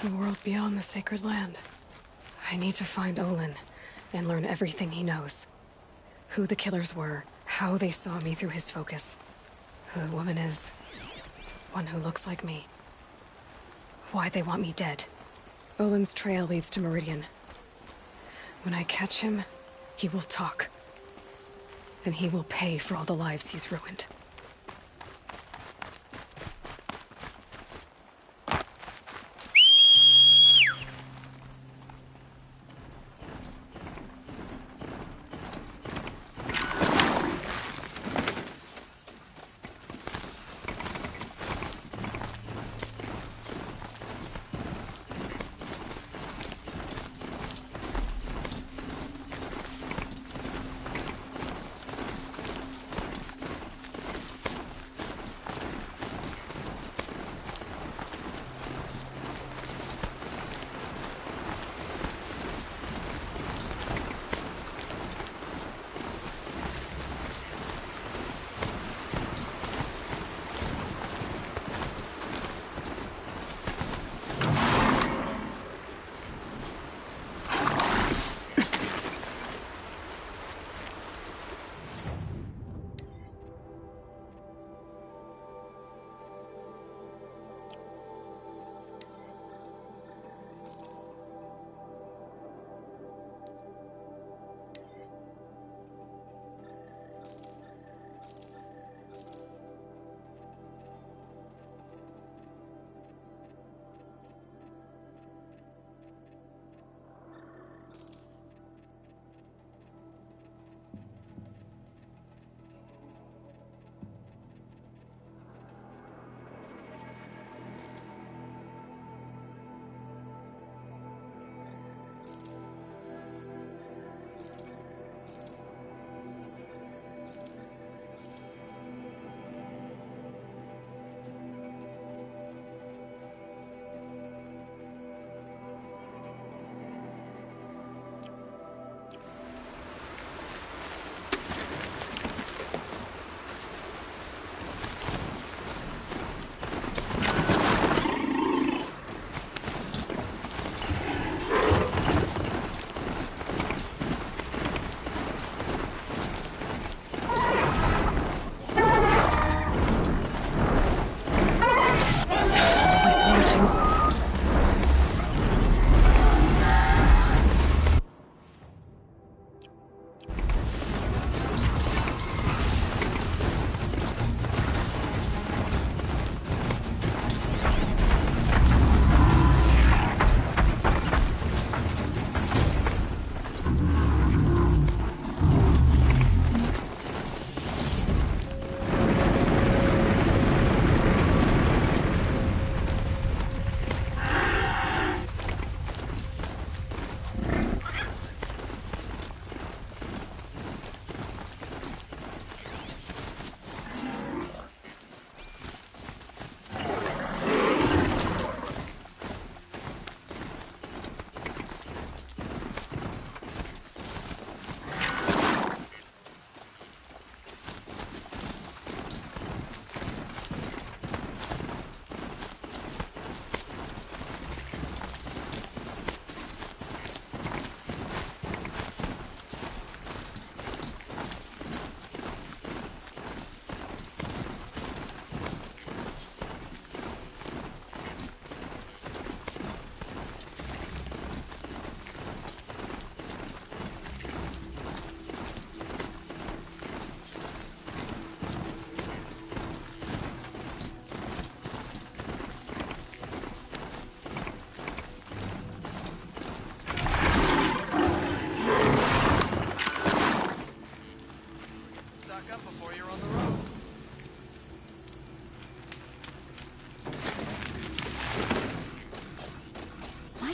[SPEAKER 2] The world beyond the sacred land. I need to find Olin and learn everything he knows. Who the killers were, how they saw me through his focus. Who the woman is. One who looks like me. Why they want me dead. Olin's trail leads to Meridian. When I catch him, he will talk. And he will pay for all the lives he's ruined.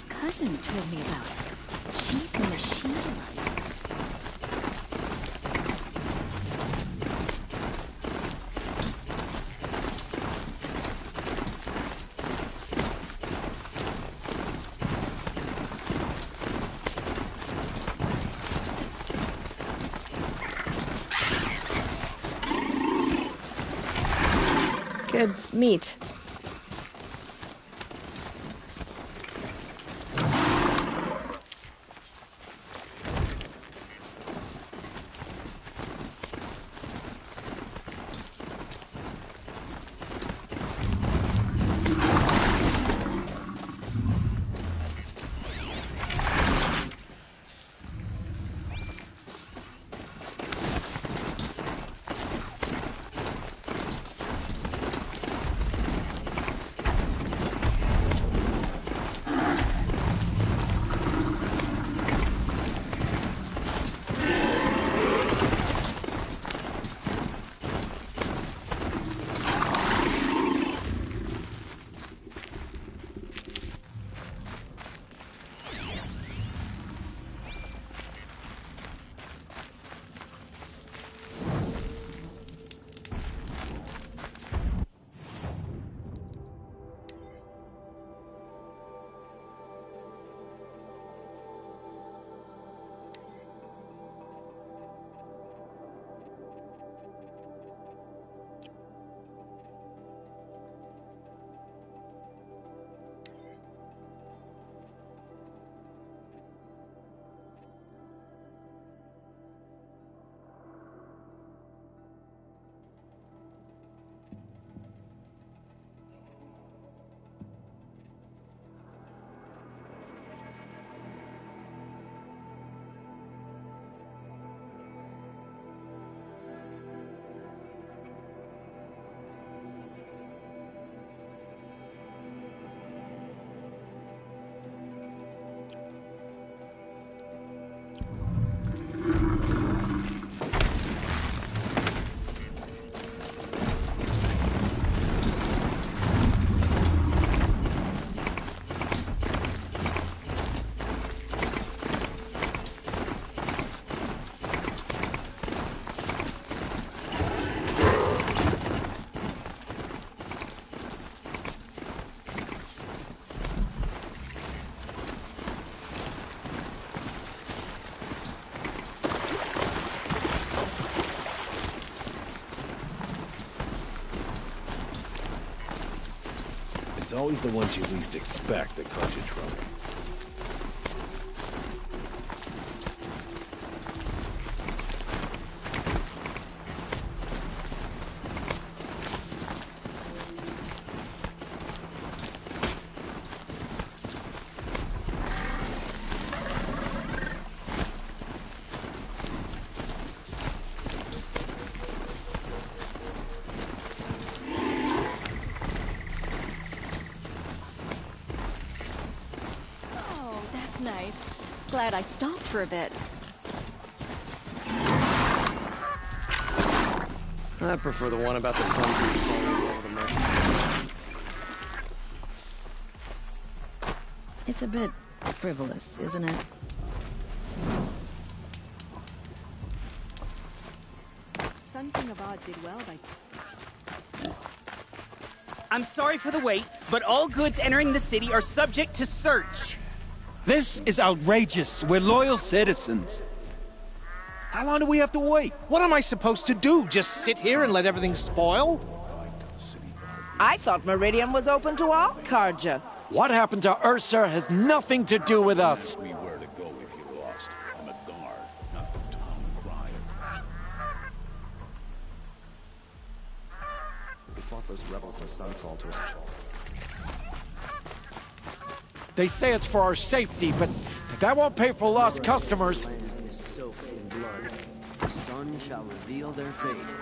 [SPEAKER 9] Cousin told me about it. She's the machine runner.
[SPEAKER 2] Good meat.
[SPEAKER 11] always the ones you least expect that cause you trouble.
[SPEAKER 15] Nice. Glad I stopped for a bit.
[SPEAKER 12] I prefer the one about the sun falling over the merchant.
[SPEAKER 9] It's a bit frivolous, isn't it?
[SPEAKER 1] Sun King Avad did well by...
[SPEAKER 10] I'm sorry for the wait, but all goods entering the city are subject to search.
[SPEAKER 3] This is outrageous. We're loyal citizens.
[SPEAKER 4] How long do we have to wait? What am I supposed to do? Just sit here and let everything spoil?
[SPEAKER 5] I thought Meridian was open to all Carja.
[SPEAKER 20] What happened to Ursa has nothing to do with us.
[SPEAKER 11] We were to go if you lost. I'm a guard, not the town crier.
[SPEAKER 12] We fought those rebels in Sunfall to us.
[SPEAKER 20] They say it's for our safety, but that won't pay for lost customers.
[SPEAKER 12] The land is soaked in blood. The sun shall reveal their fate.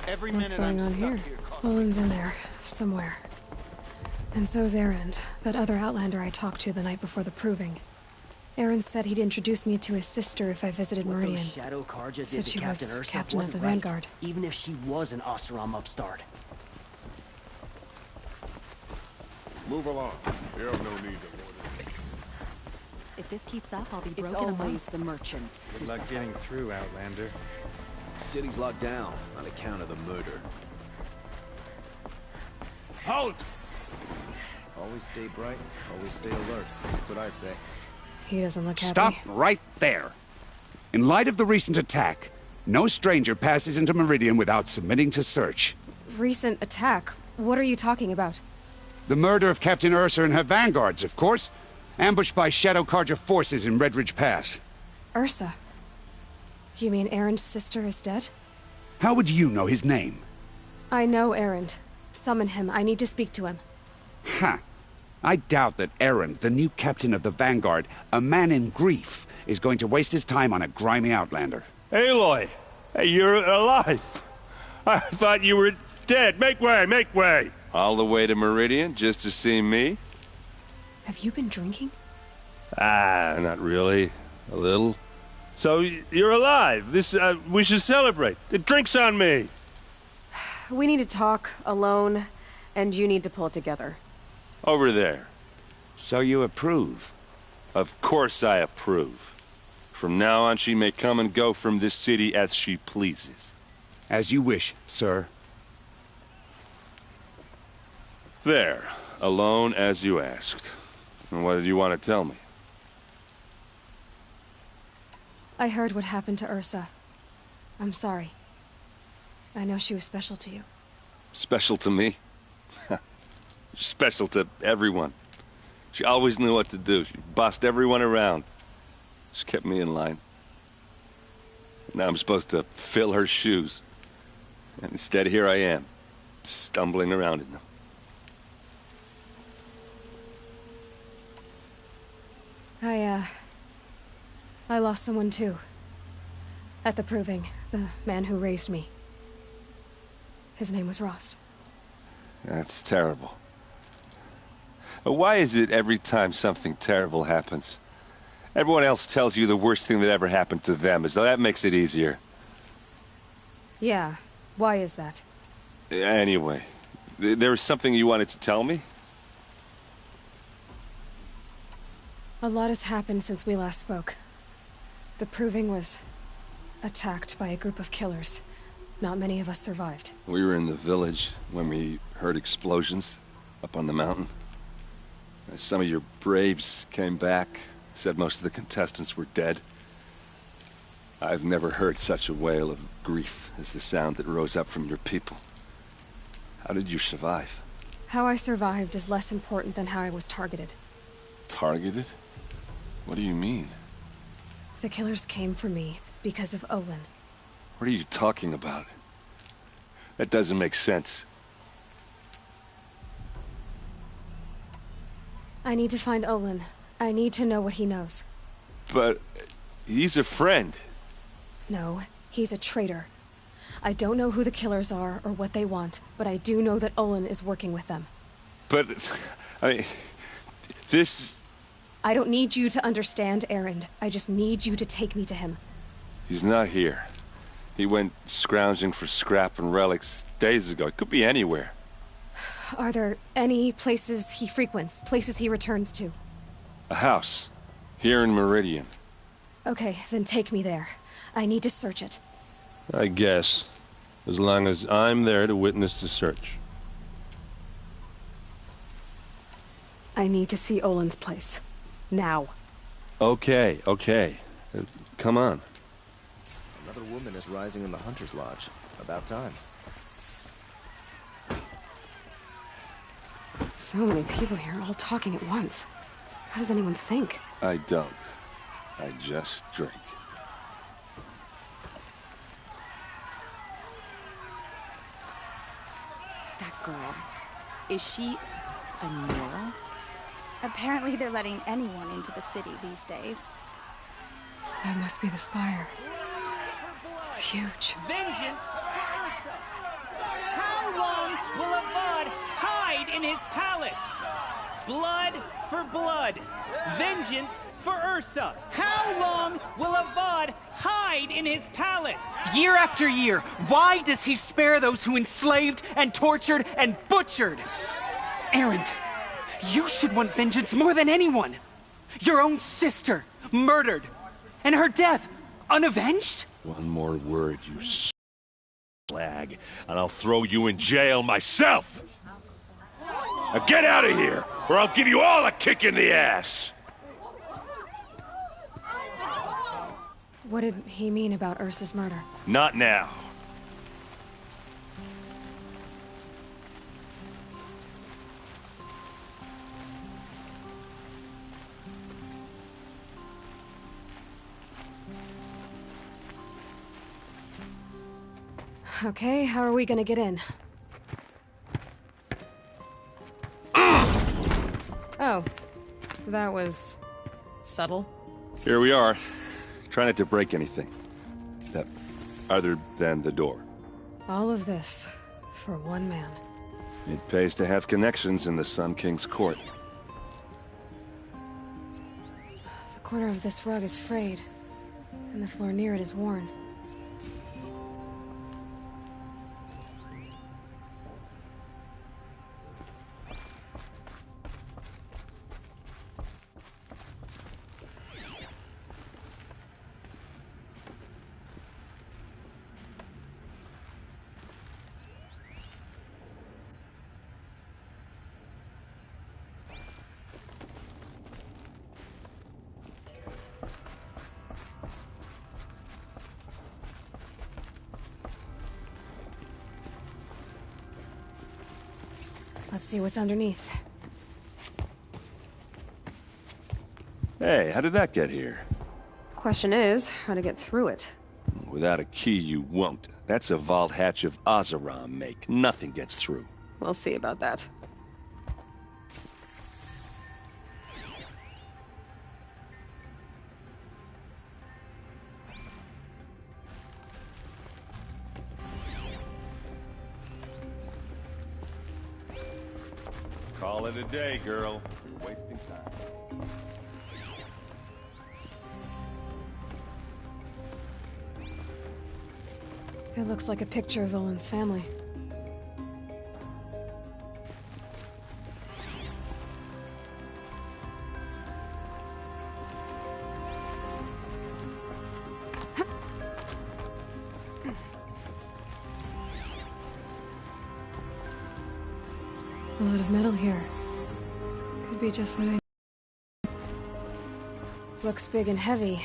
[SPEAKER 20] Every
[SPEAKER 2] What's
[SPEAKER 20] minute
[SPEAKER 2] going
[SPEAKER 20] I'm
[SPEAKER 2] on
[SPEAKER 20] stuck
[SPEAKER 2] here? Olin's in there, somewhere. And so's Erend, that other Outlander I talked to the night before the proving. Erend said he'd introduce me to his sister if I visited
[SPEAKER 12] What
[SPEAKER 2] Meridian.
[SPEAKER 12] those Shadow Carja
[SPEAKER 2] Said
[SPEAKER 12] did to
[SPEAKER 2] she
[SPEAKER 12] Captain
[SPEAKER 2] was
[SPEAKER 12] Ursa
[SPEAKER 2] captain of
[SPEAKER 12] wasn't
[SPEAKER 2] the
[SPEAKER 12] right,
[SPEAKER 2] Vanguard.
[SPEAKER 12] even if she was an Oseram upstart.
[SPEAKER 14] Move along. You have no need to order.
[SPEAKER 9] If this keeps up, I'll be
[SPEAKER 21] It's
[SPEAKER 9] broken
[SPEAKER 21] always
[SPEAKER 9] amongst
[SPEAKER 21] the merchants.
[SPEAKER 4] Good luck getting through, Outlander.
[SPEAKER 11] City's locked down on account of the murder.
[SPEAKER 10] Halt!
[SPEAKER 12] Always stay bright, always stay alert. That's what I say.
[SPEAKER 2] He doesn't look happy.
[SPEAKER 22] Stop right there. In light of the recent attack, no stranger passes into Meridian without submitting to search.
[SPEAKER 2] Recent attack? What are you talking about?
[SPEAKER 22] The murder of Captain Ursa and her vanguards, of course. Ambushed by Shadow Carja forces in Redridge Pass.
[SPEAKER 2] Ursa? You mean Erend's sister is dead?
[SPEAKER 22] How would you know his name?
[SPEAKER 2] I know Erend. Summon him. I need to speak to him.
[SPEAKER 22] Ha! I doubt that Erend, the new captain of the Vanguard, a man in grief, is going to waste his time on a grimy outlander.
[SPEAKER 23] Aloy! Hey, you're alive! I thought you were dead. Make way, make way!
[SPEAKER 24] All the way to Meridian just to see me?
[SPEAKER 2] Have you been drinking?
[SPEAKER 23] Ah, not really. A little. So, you're alive. We should celebrate. The drink's on me.
[SPEAKER 2] We need to talk, alone, and you need to pull it together.
[SPEAKER 24] Over there.
[SPEAKER 22] So you approve?
[SPEAKER 24] Of course I approve. From now on, she may come and go from this city as she pleases.
[SPEAKER 22] As you wish, sir.
[SPEAKER 24] There. Alone as you asked. And what did you want to tell me?
[SPEAKER 2] I heard what happened to Ursa. I'm sorry. I know she was special to you.
[SPEAKER 24] Special to me? Special to everyone. She always knew what to do. She bossed everyone around. She kept me in line. Now I'm supposed to fill her shoes. And instead, here I am, stumbling around in them.
[SPEAKER 2] I lost someone too. At the proving, the man who raised me. His name was Rost.
[SPEAKER 24] That's terrible. Why is it every time something terrible happens, everyone else tells you the worst thing that ever happened to them, as though that makes it easier?
[SPEAKER 2] Yeah, why is that?
[SPEAKER 24] Anyway, there was something you wanted to tell me?
[SPEAKER 2] A lot has happened since we last spoke. The Proving was attacked by a group of killers. Not many of us survived.
[SPEAKER 24] We were in the village when we heard explosions up on the mountain. Some of your braves came back, said most of the contestants were dead. I've never heard such a wail of grief as the sound that rose up from your people. How did you survive?
[SPEAKER 2] How I survived is less important than how I was targeted.
[SPEAKER 24] Targeted? What do you mean?
[SPEAKER 2] The killers came for me because of Olin.
[SPEAKER 24] What are you talking about? That doesn't make sense.
[SPEAKER 2] I need to find Olin. I need to know what he knows.
[SPEAKER 24] But he's a friend.
[SPEAKER 2] No, he's a traitor. I don't know who the killers are or what they want, but I do know that Olin is working with them.
[SPEAKER 24] But, I mean, this...
[SPEAKER 2] I don't need you to understand, Erend. I just need you to take me to him.
[SPEAKER 24] He's not here. He went scrounging for scrap and relics days ago. It could be anywhere.
[SPEAKER 2] Are there any places he frequents, places he returns to?
[SPEAKER 24] A house. Here in Meridian.
[SPEAKER 2] Okay, then take me there. I need to search it.
[SPEAKER 23] I guess. As long as I'm there to witness the search.
[SPEAKER 2] I need to see Olin's place. Now.
[SPEAKER 23] Okay. Come on.
[SPEAKER 7] Another woman is rising in the Hunter's Lodge. About time.
[SPEAKER 2] So many people here, all talking at once. How does anyone think?
[SPEAKER 24] I don't. I just drink.
[SPEAKER 8] That girl. Is she a Nora? Apparently they're letting anyone into the city these days.
[SPEAKER 2] That must be the spire. It's huge.
[SPEAKER 13] Vengeance! How long will Avad hide in his palace? Blood for blood. Vengeance for Ursa. How long will Avad hide in his palace?
[SPEAKER 21] Year after year, why does he spare those who enslaved and tortured and butchered? Erend, you should want vengeance more than anyone. Your own sister, murdered. And her death, unavenged?
[SPEAKER 24] One more word, you slag, and I'll throw you in jail myself! Now get out of here, or I'll give you all a kick in the ass!
[SPEAKER 2] What did he mean about Ursa's murder?
[SPEAKER 24] Not now.
[SPEAKER 2] Okay, how are we gonna get in? Oh, that was subtle.
[SPEAKER 24] Here we are. Try not to break anything. Other than the door.
[SPEAKER 2] All of this for one man.
[SPEAKER 24] It pays to have connections in the Sun King's court.
[SPEAKER 2] The corner of this rug is frayed, and the floor near it is worn. Let's see what's underneath.
[SPEAKER 24] Hey, how did that get here?
[SPEAKER 1] Question is, how to get through it.
[SPEAKER 24] Without a key, you won't. That's a vault hatch of Oseram make. Nothing gets through.
[SPEAKER 1] We'll see about that.
[SPEAKER 24] Call it a day, girl. You're wasting time.
[SPEAKER 2] It looks like a picture of Olin's family. A lot of metal here. Could be just what I... Looks big and heavy.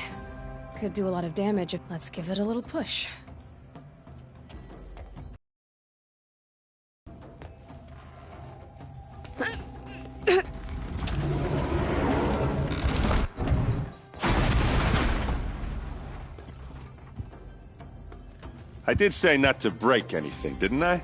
[SPEAKER 2] Could do a lot of damage. Let's give it a little push.
[SPEAKER 24] I did say not to break anything, didn't I?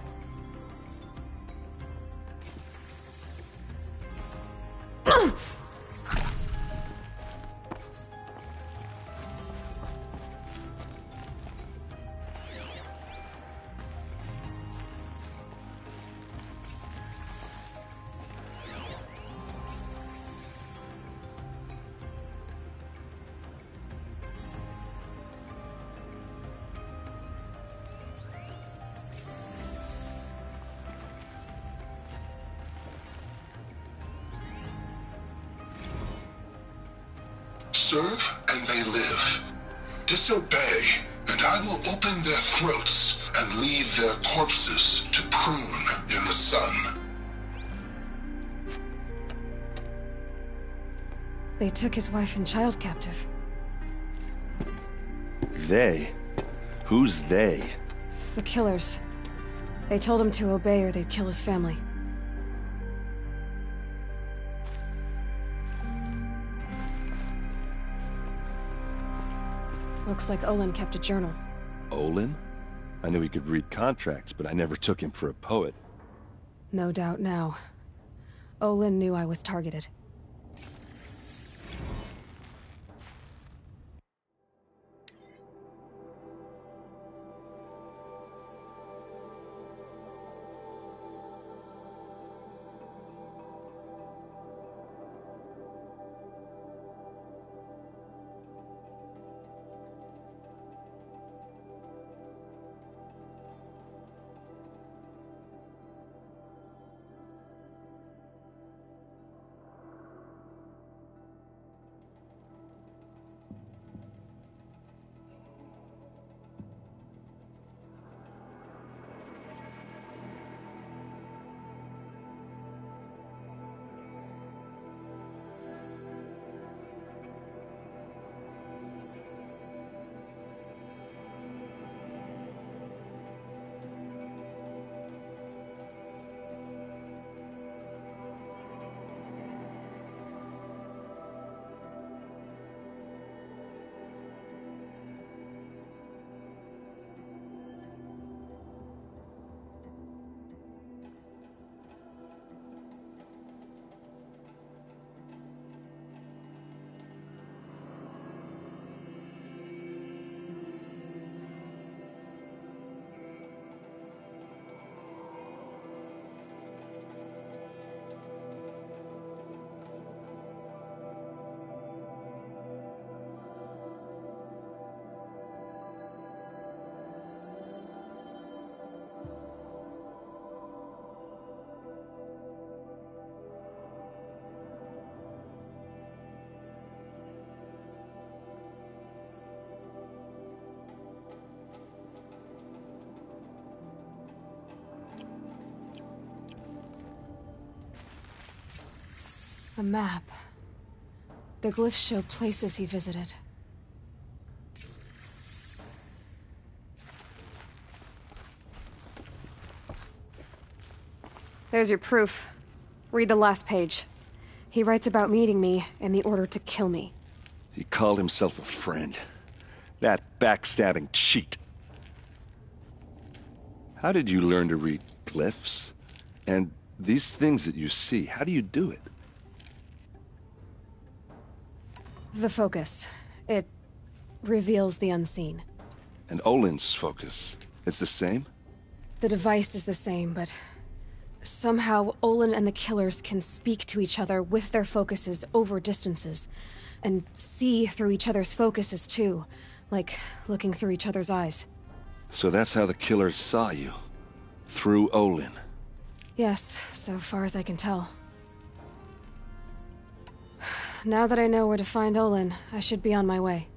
[SPEAKER 6] Serve and they live. Disobey, and I will open their throats and leave their corpses to prune in the sun.
[SPEAKER 2] They took his wife and child captive.
[SPEAKER 24] They? Who's they?
[SPEAKER 2] The killers. They told him to obey or they'd kill his family. Looks like Olin kept a journal.
[SPEAKER 24] Olin? I knew he could read contracts, but I never took him for a poet.
[SPEAKER 2] No doubt now. Olin knew I was targeted. A map. The glyphs show places he visited. There's your proof. Read the last page. He writes about meeting me and the order to kill me.
[SPEAKER 24] He called himself a friend. That backstabbing cheat. How did you learn to read glyphs? And these things that you see, how do you do it?
[SPEAKER 2] The focus. It reveals the unseen.
[SPEAKER 24] And Olin's focus, it's the same?
[SPEAKER 2] The device is the same, but Somehow, Olin and the killers can speak to each other with their focuses over distances. And see through each other's focuses, too. Like looking through each other's eyes.
[SPEAKER 24] So that's how the killers saw you. Through Olin.
[SPEAKER 2] Yes, so far as I can tell. Now that I know where to find Olin, I should be on my way.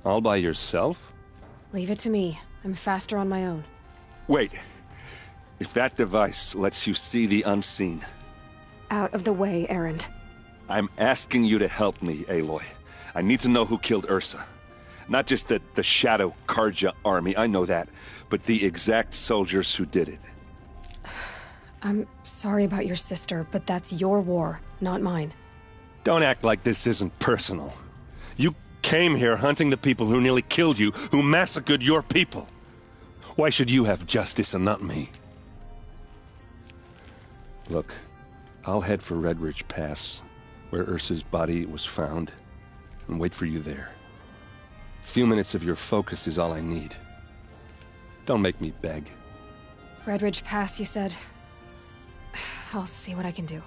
[SPEAKER 23] All by yourself?
[SPEAKER 2] Leave it to me. I'm faster on my own.
[SPEAKER 24] Wait. If that device lets you see the unseen...
[SPEAKER 2] Out of the way, Erend.
[SPEAKER 24] I'm asking you to help me, Aloy. I need to know who killed Ursa. Not just the Shadow Karja army, I know that, but the exact soldiers who did it.
[SPEAKER 2] I'm sorry about your sister, but that's your war, not mine.
[SPEAKER 23] Don't act like this isn't personal. You came here hunting the people who nearly killed you, who massacred your people. Why should you have justice and not me? Look, I'll head for Red Ridge Pass, where Ursa's body was found, and wait for you there. A few minutes of your focus is all I need. Don't make me beg.
[SPEAKER 2] Red Ridge Pass, you said? I'll see what I can do.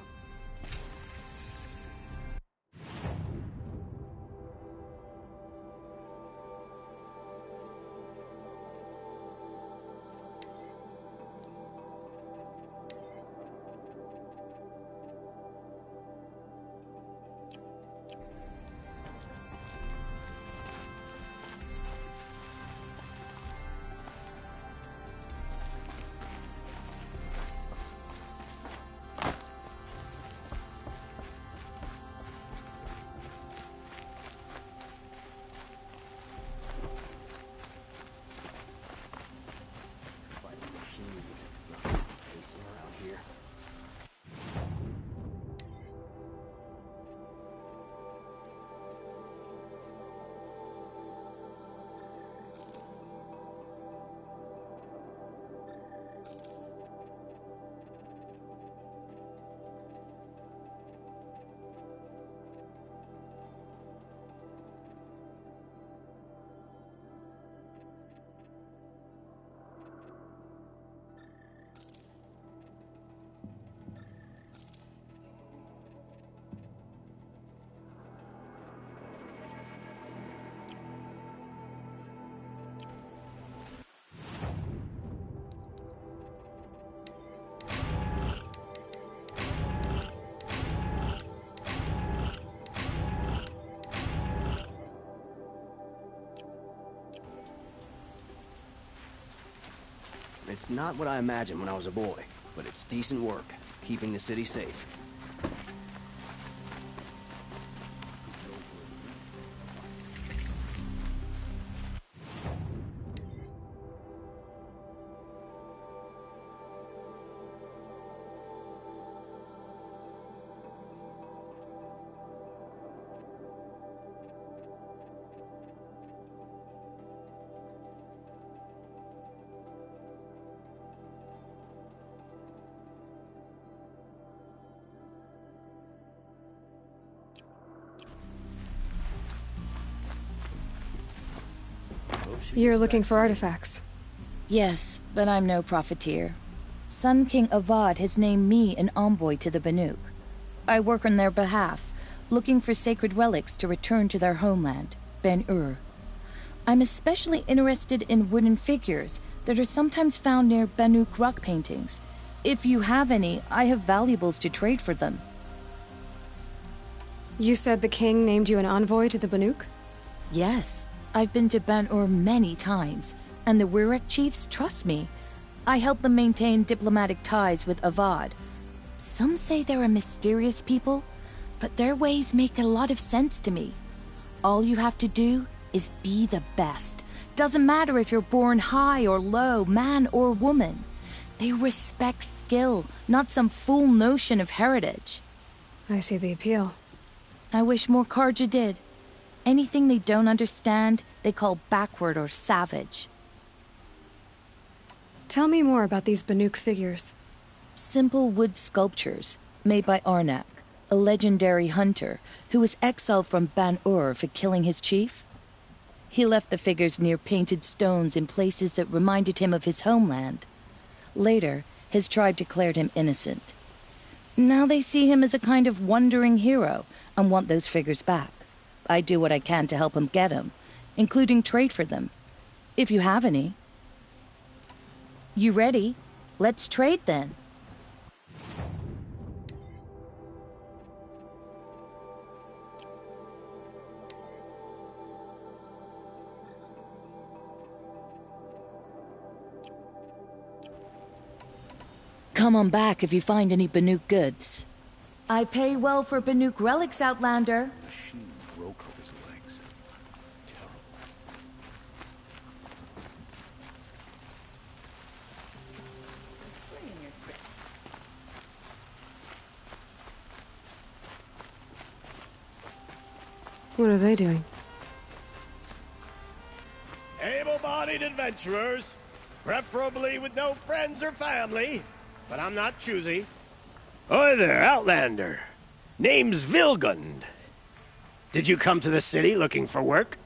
[SPEAKER 12] It's not what I imagined when I was a boy, but it's decent work, keeping the city safe.
[SPEAKER 2] You're looking for artifacts.
[SPEAKER 16] Yes, but I'm no profiteer. Sun King Avad has named me an envoy to the Banuk. I work on their behalf, looking for sacred relics to return to their homeland, Ben-Ur. I'm especially interested in wooden figures that are sometimes found near Banuk rock paintings. If you have any, I have valuables to trade for them.
[SPEAKER 2] You said the king named you an envoy to the Banuk?
[SPEAKER 16] Yes. I've been to Ben-Ur many times, and the Wirac chiefs trust me. I help them maintain diplomatic ties with Avad. Some say they're a mysterious people, but their ways make a lot of sense to me. All you have to do is be the best. Doesn't matter if you're born high or low, man or woman. They respect skill, not some fool notion of heritage.
[SPEAKER 2] I see the appeal.
[SPEAKER 16] I wish more Karja did. Anything they don't understand, they call backward or savage.
[SPEAKER 2] Tell me more about these Banuk figures.
[SPEAKER 16] Simple wood sculptures, made by Arnak, a legendary hunter who was exiled from Ben-Ur for killing his chief. He left the figures near painted stones in places that reminded him of his homeland. Later, his tribe declared him innocent. Now they see him as a kind of wandering hero and want those figures back. I do what I can to help him get them, including trade for them, if you have any. You ready? Let's trade then. Come on back if you find any Banuk goods. I pay well for Banuk relics, Outlander.
[SPEAKER 4] Machine broke his legs. Terrible.
[SPEAKER 2] What are they doing?
[SPEAKER 15] Able-bodied adventurers, preferably with no friends or family, but I'm not choosy. Oi there, Outlander. Name's Vilgund. Did you come to the city looking for work?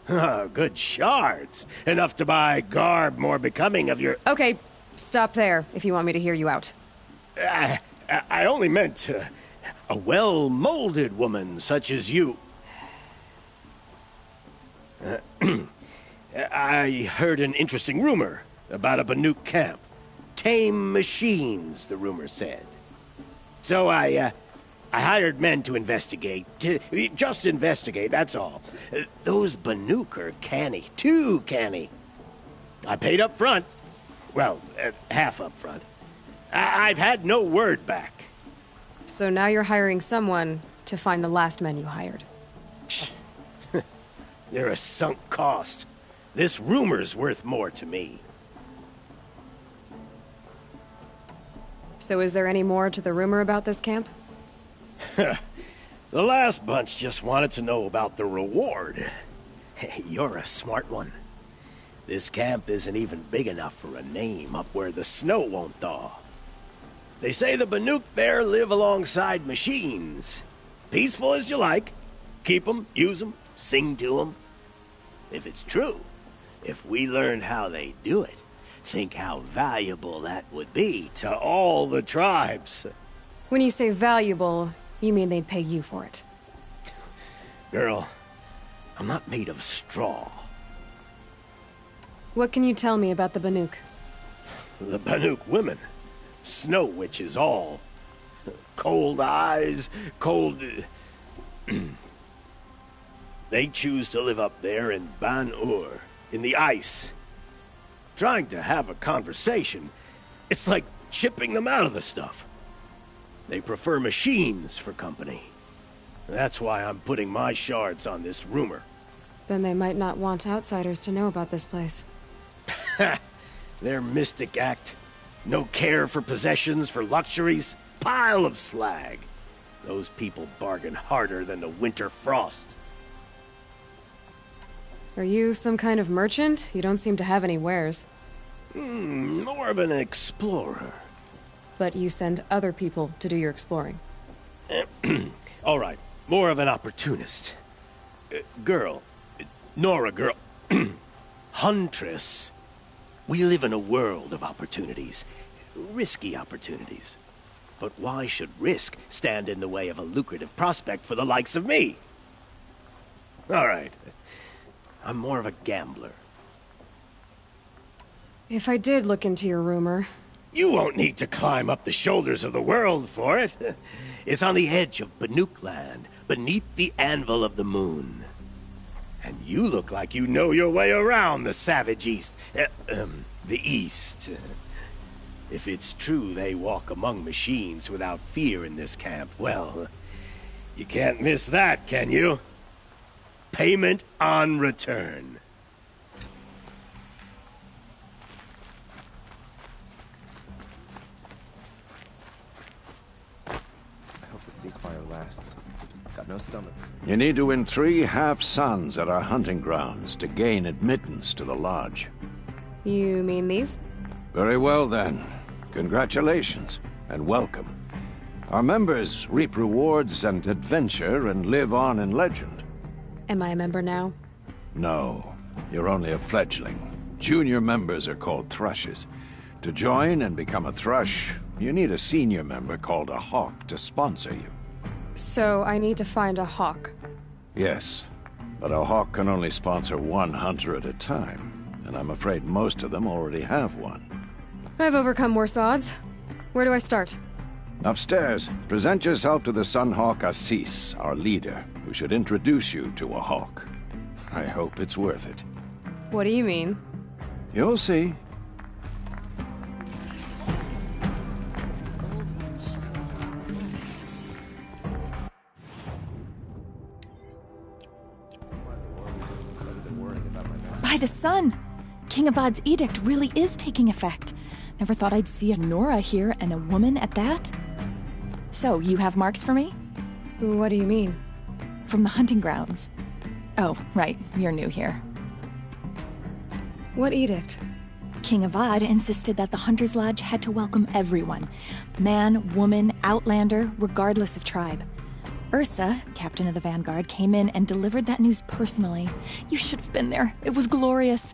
[SPEAKER 15] Oh, good shards. Enough to buy garb more becoming of your...
[SPEAKER 2] Okay, stop there if you want me to hear you out.
[SPEAKER 15] I only meant a well-molded woman such as you. I heard an interesting rumor about a Banuk camp. Tame machines, the rumor said. So I hired men to investigate. Just investigate, that's all. Those Banuk are canny. Too canny. I paid up front. Well, half up front. I've had no word back.
[SPEAKER 2] So now you're hiring someone to find the last men you hired.
[SPEAKER 15] They're a sunk cost. This rumor's worth more to me.
[SPEAKER 2] So is there any more to the rumor about this camp?
[SPEAKER 15] The last bunch just wanted to know about the reward. You're a smart one. This camp isn't even big enough for a name up where the snow won't thaw. They say the Banuk there live alongside machines. Peaceful as you like. Keep them, use them, sing to them. If it's true, if we learned how they do it, think how valuable that would be to all the tribes.
[SPEAKER 2] When you say valuable, you mean they'd pay you for it.
[SPEAKER 15] Girl, I'm not made of straw.
[SPEAKER 2] What can you tell me about the Banuk?
[SPEAKER 15] The Banuk women. Snow witches all. Cold eyes, cold... They choose to live up there in Ban-Ur, in the ice. Trying to have a conversation, it's like chipping them out of the stuff. They prefer machines for company. That's why I'm putting my shards on this rumor.
[SPEAKER 2] Then they might not want outsiders to know about this place.
[SPEAKER 15] Their mystic act. No care for possessions, for luxuries. Pile of slag. Those people bargain harder than the winter frost.
[SPEAKER 2] Are you some kind of merchant? You don't seem to have any wares.
[SPEAKER 15] More of an explorer.
[SPEAKER 2] But you send other people to do your exploring.
[SPEAKER 15] All right, more of an opportunist. Girl. Nora, girl. Huntress. We live in a world of opportunities. Risky opportunities. But why should risk stand in the way of a lucrative prospect for the likes of me? All right. I'm more of a gambler.
[SPEAKER 2] If I did look into your rumor...
[SPEAKER 15] You won't need to climb up the shoulders of the world for it. It's on the edge of Banuk land, beneath the anvil of the moon. And you look like you know your way around the savage east. The east. If it's true they walk among machines without fear in this camp, well, you can't miss that, can you? Payment on return.
[SPEAKER 7] I hope the ceasefire lasts. Got no stomach.
[SPEAKER 14] You need to win 3 half-suns at our hunting grounds to gain admittance to the lodge.
[SPEAKER 2] You mean these?
[SPEAKER 14] Very well, then. Congratulations, and welcome. Our members reap rewards and adventure and live on in legend.
[SPEAKER 2] Am I a member now?
[SPEAKER 14] No, you're only a fledgling. Junior members are called thrushes. To join and become a Thrush, you need a senior member called a Hawk to sponsor you.
[SPEAKER 2] So I need to find a Hawk.
[SPEAKER 14] Yes, but a Hawk can only sponsor one hunter at a time, and I'm afraid most of them already have one.
[SPEAKER 2] I've overcome worse odds. Where do I start?
[SPEAKER 14] Upstairs, present yourself to the Sunhawk Assis, our leader, who should introduce you to a Hawk. I hope it's worth it.
[SPEAKER 2] What do you mean?
[SPEAKER 14] You'll see.
[SPEAKER 3] By the sun! King Avad's edict really is taking effect. Never thought I'd see a Nora here, and a woman at that. So, you have marks for me?
[SPEAKER 2] What do you mean?
[SPEAKER 3] From the hunting grounds. Oh, right, you're new here.
[SPEAKER 2] What edict?
[SPEAKER 3] King Avad insisted that the Hunter's Lodge had to welcome everyone. Man, woman, outlander, regardless of tribe. Ursa, captain of the Vanguard, came in and delivered that news personally. You should have been there. It was glorious.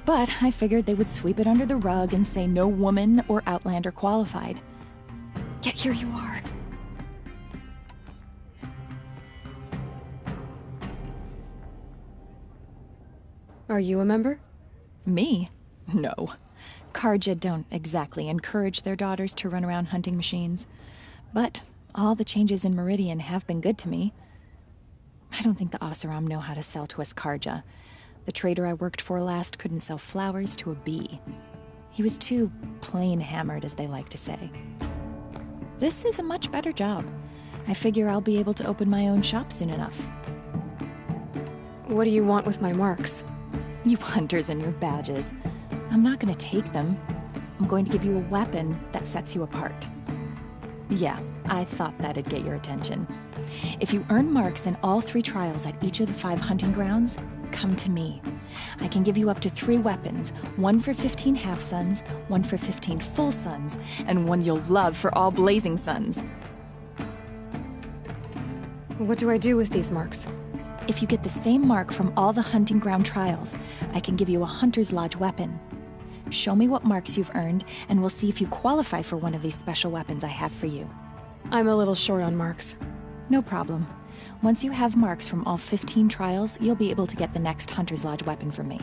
[SPEAKER 3] But I figured they would sweep it under the rug and say no woman or outlander qualified. Yet here you are.
[SPEAKER 2] Are you a member?
[SPEAKER 3] Me? No. Carja don't exactly encourage their daughters to run around hunting machines. But all the changes in Meridian have been good to me. I don't think the Oseram know how to sell to us Carja. The trader I worked for last couldn't sell flowers to a bee. He was too plain hammered, as they like to say. This is a much better job. I figure I'll be able to open my own shop soon enough.
[SPEAKER 2] What do you want with my marks?
[SPEAKER 3] You hunters and your badges. I'm not going to take them. I'm going to give you a weapon that sets you apart. Yeah, I thought that'd get your attention. If you earn marks in all 3 trials at each of the 5 hunting grounds, come to me. I can give you up to 3 weapons, 1 for 15 half-suns, 1 for 15 full suns, and 1 you'll love for all blazing suns.
[SPEAKER 2] What do I do with these marks?
[SPEAKER 3] If you get the same mark from all the hunting ground trials, I can give you a Hunter's Lodge weapon. Show me what marks you've earned, and we'll see if you qualify for one of these special weapons I have for you.
[SPEAKER 2] I'm a little short on marks.
[SPEAKER 3] No problem. Once you have marks from all 15 trials, you'll be able to get the next Hunter's Lodge weapon from me.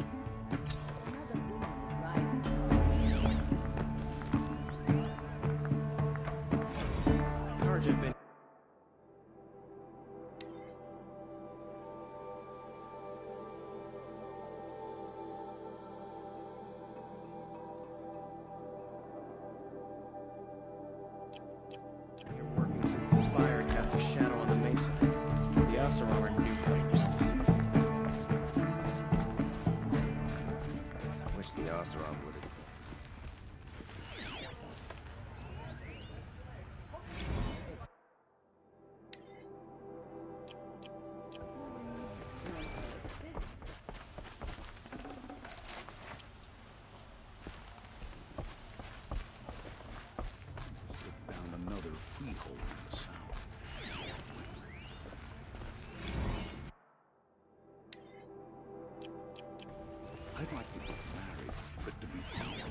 [SPEAKER 22] I'd like to get married, but to be proud.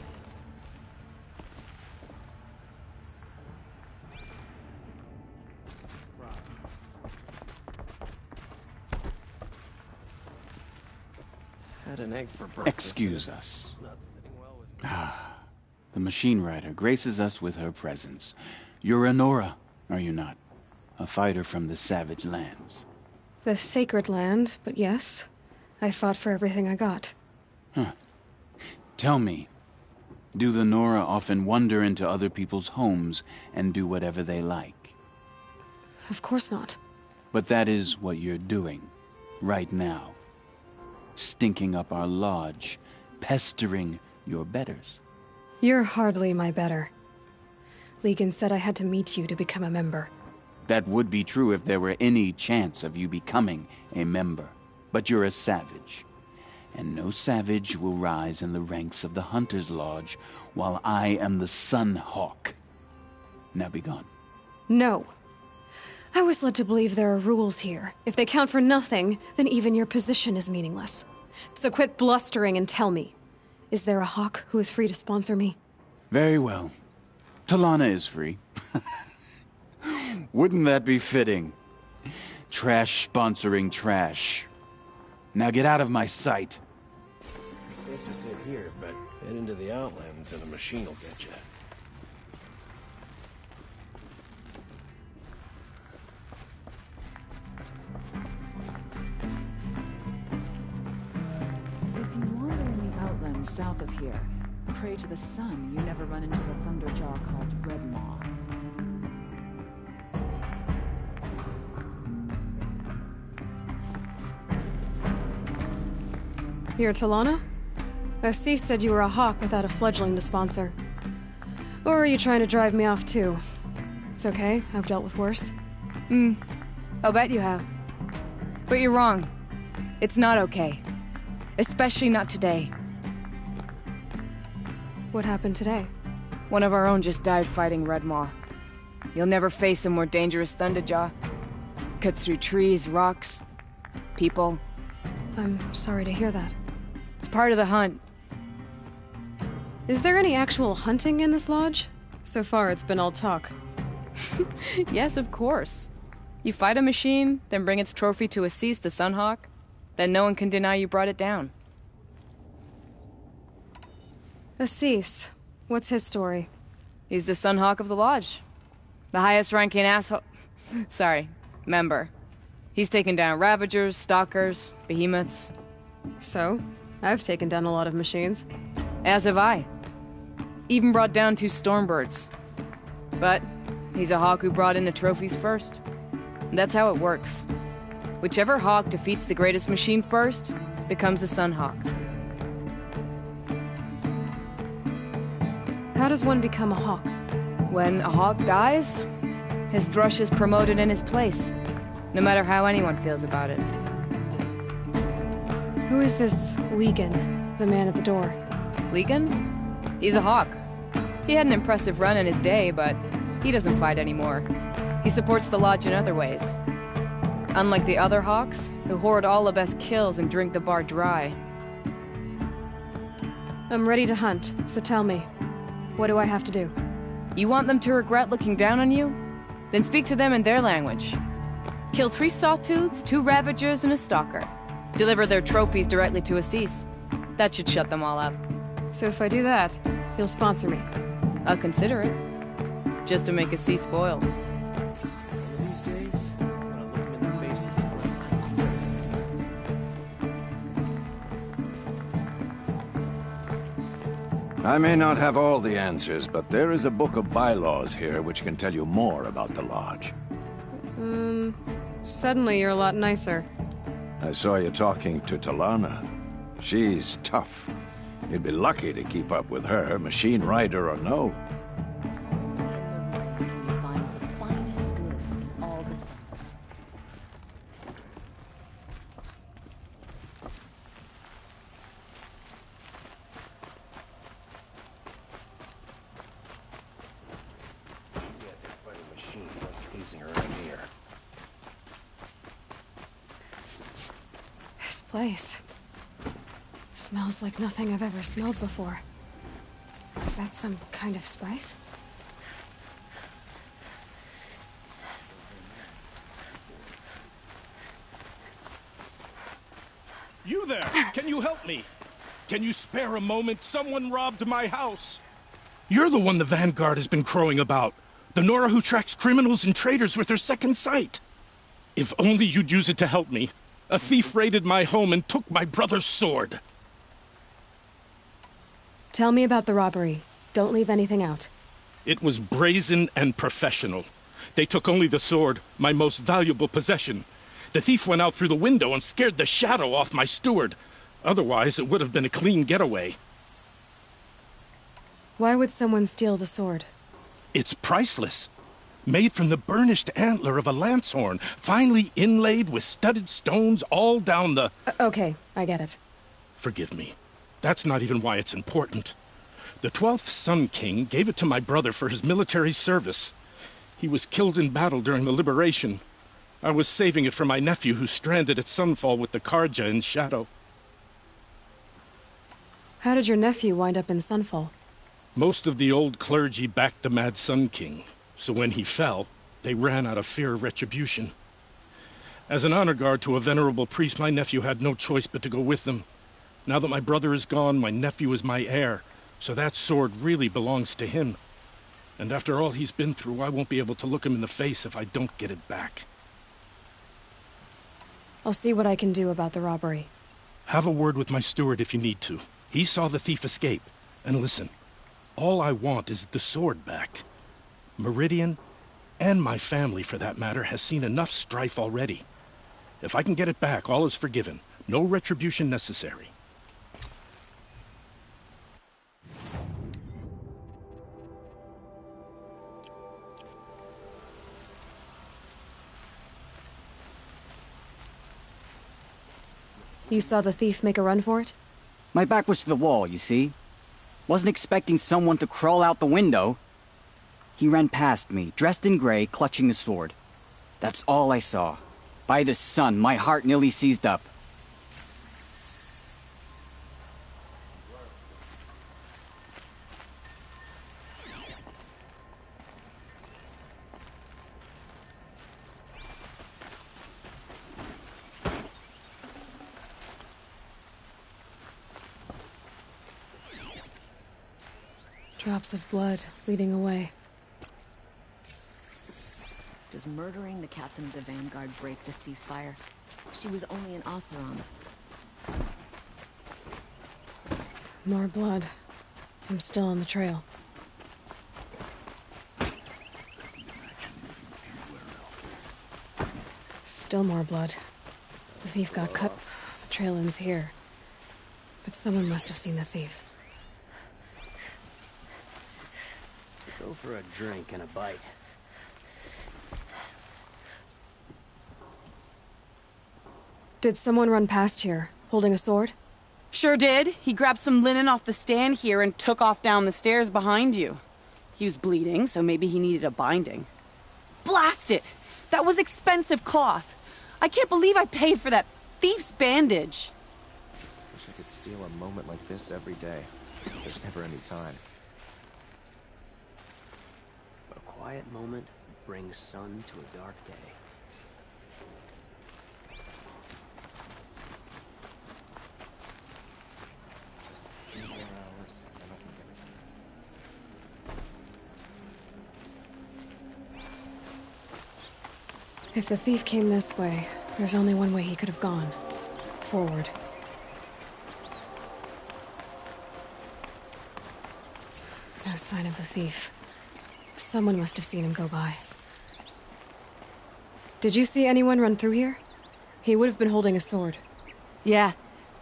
[SPEAKER 12] Had an egg for breakfast.
[SPEAKER 17] Excuse us. The machine rider graces us with her presence. You're a Nora, are you not? A fighter from the Savage Lands.
[SPEAKER 2] The Sacred Land, but yes. I fought for everything I got.
[SPEAKER 17] Huh. Tell me, do the Nora often wander into other people's homes and do whatever they like?
[SPEAKER 2] Of course not.
[SPEAKER 17] But that is what you're doing, right now. Stinking up our lodge, pestering your betters.
[SPEAKER 2] You're hardly my better. Legan said I had to meet you to become a member.
[SPEAKER 17] That would be true if there were any chance of you becoming a member. But you're a savage. And no savage will rise in the ranks of the Hunter's Lodge while I am the Sun Hawk. Now be gone.
[SPEAKER 2] No. I was led to believe there are rules here. If they count for nothing, then even your position is meaningless. So quit blustering and tell me. Is there a Hawk who is free to sponsor me?
[SPEAKER 17] Very well. Talana is free. Wouldn't that be fitting? Trash sponsoring trash. Now get out of my sight.
[SPEAKER 15] Safe to sit here, but head into the Outlands and a machine will get you.
[SPEAKER 5] If you wander in the Outlands south of here, pray to the sun you never run into the Thunderjaw called Redmaw.
[SPEAKER 2] You're Talana? Assis said you were a hawk without a fledgling to sponsor. Or are you trying to drive me off too? It's okay, I've dealt with worse.
[SPEAKER 18] I'll bet you have. But you're wrong. It's not okay. Especially not today.
[SPEAKER 2] What happened today?
[SPEAKER 18] One of our own just died fighting Redmaw. You'll never face a more dangerous Thunderjaw. Cuts through trees, rocks, people.
[SPEAKER 2] I'm sorry to hear that.
[SPEAKER 18] It's part of the hunt.
[SPEAKER 2] Is there any actual hunting in this lodge? So far, it's been all talk.
[SPEAKER 18] Yes, of course. You fight a machine, then bring its trophy to Assis the Sunhawk, then no one can deny you brought it down.
[SPEAKER 2] Assis, what's his story?
[SPEAKER 18] He's the Sunhawk of the Lodge. The highest ranking asshole... Sorry, member. He's taken down Ravagers, Stalkers, Behemoths.
[SPEAKER 2] So, I've taken down a lot of machines.
[SPEAKER 18] As have I. Even brought down 2 Stormbirds. But he's a hawk who brought in the trophies first. And that's how it works. Whichever hawk defeats the greatest machine first becomes a Sunhawk.
[SPEAKER 2] How does one become a hawk?
[SPEAKER 18] When a hawk dies, his thrush is promoted in his place, no matter how anyone feels about it.
[SPEAKER 2] Who is this Legan, the man at the door?
[SPEAKER 18] Legan? He's a hawk. He had an impressive run in his day, but he doesn't fight anymore. He supports the lodge in other ways. Unlike the other hawks, who hoard all the best kills and drink the bar dry.
[SPEAKER 2] I'm ready to hunt, so tell me, what do I have to do?
[SPEAKER 18] You want them to regret looking down on you? Then speak to them in their language. Kill 3 Sawtooths, 2 Ravagers, and a Stalker. Deliver their trophies directly to Assis. That should shut them all up.
[SPEAKER 2] So if I do that, you'll sponsor me?
[SPEAKER 18] I'll consider it. Just to make Assis spoiled.
[SPEAKER 15] These days, when I look him in the face,
[SPEAKER 14] I may not have all the answers, but there is a book of bylaws here which can tell you more about the lodge.
[SPEAKER 2] Suddenly you're a lot nicer.
[SPEAKER 14] I saw you talking to Talana. She's tough. You'd be lucky to keep up with her, machine rider or no.
[SPEAKER 5] You find the finest goods in all the sun.
[SPEAKER 15] yeah, they're fighting machines like hazing around here.
[SPEAKER 2] This place smells like nothing I've ever smelled before. Is that some kind of spice?
[SPEAKER 19] You there! Can you help me? Can you spare a moment? Someone robbed my house. You're the one the Vanguard has been crowing about. The Nora who tracks criminals and traitors with her second sight. If only you'd use it to help me. A thief raided my home and took my brother's sword.
[SPEAKER 2] Tell me about the robbery. Don't leave anything out.
[SPEAKER 19] It was brazen and professional. They took only the sword, my most valuable possession. The thief went out through the window and scared the shadow off my steward. Otherwise, it would have been a clean getaway.
[SPEAKER 2] Why would someone steal the sword?
[SPEAKER 19] It's priceless. Made from the burnished antler of a lancehorn, finely inlaid with studded stones all down the...
[SPEAKER 2] Okay, I get it.
[SPEAKER 19] Forgive me. That's not even why it's important. The 12th Sun King gave it to my brother for his military service. He was killed in battle during the liberation. I was saving it for my nephew who's stranded at Sunfall with the Karja in Shadow.
[SPEAKER 2] How did your nephew wind up in Sunfall?
[SPEAKER 19] Most of the old clergy backed the Mad Sun King, so when he fell, they ran out of fear of retribution. As an honor guard to a venerable priest, my nephew had no choice but to go with them. Now that my brother is gone, my nephew is my heir, so that sword really belongs to him. And after all he's been through, I won't be able to look him in the face if I don't get it back.
[SPEAKER 2] I'll see what I can do about the robbery.
[SPEAKER 19] Have a word with my steward if you need to. He saw the thief escape. And listen, all I want is the sword back. Meridian, and my family for that matter, has seen enough strife already. If I can get it back, all is forgiven. No retribution necessary.
[SPEAKER 2] You saw the thief make a run for it?
[SPEAKER 9] My back was to the wall, you see? Wasn't expecting someone to crawl out the window. He ran past me, dressed in gray, clutching the sword. That's all I saw. By the sun, my heart nearly seized up.
[SPEAKER 2] Drops of blood leading away.
[SPEAKER 5] Does murdering the captain of the Vanguard break the ceasefire? She was only an Oseram.
[SPEAKER 2] More blood. I'm still on the trail. Still more blood. The thief got cut. The trail ends here. But someone must have seen the thief.
[SPEAKER 12] Go for a drink and a bite.
[SPEAKER 2] Did someone run past here, holding a sword?
[SPEAKER 10] Sure did. He grabbed some linen off the stand here and took off down the stairs behind you. He was bleeding, so maybe he needed a binding. Blast it! That was expensive cloth. I can't believe I paid for that thief's bandage.
[SPEAKER 7] Wish I could steal a moment like this every day. There's never any time.
[SPEAKER 12] A quiet moment brings sun to a dark day.
[SPEAKER 2] If the thief came this way, there's only one way he could have gone. Forward. No sign of the thief. Someone must have seen him go by. Did you see anyone run through here? He would have been holding a sword.
[SPEAKER 11] Yeah.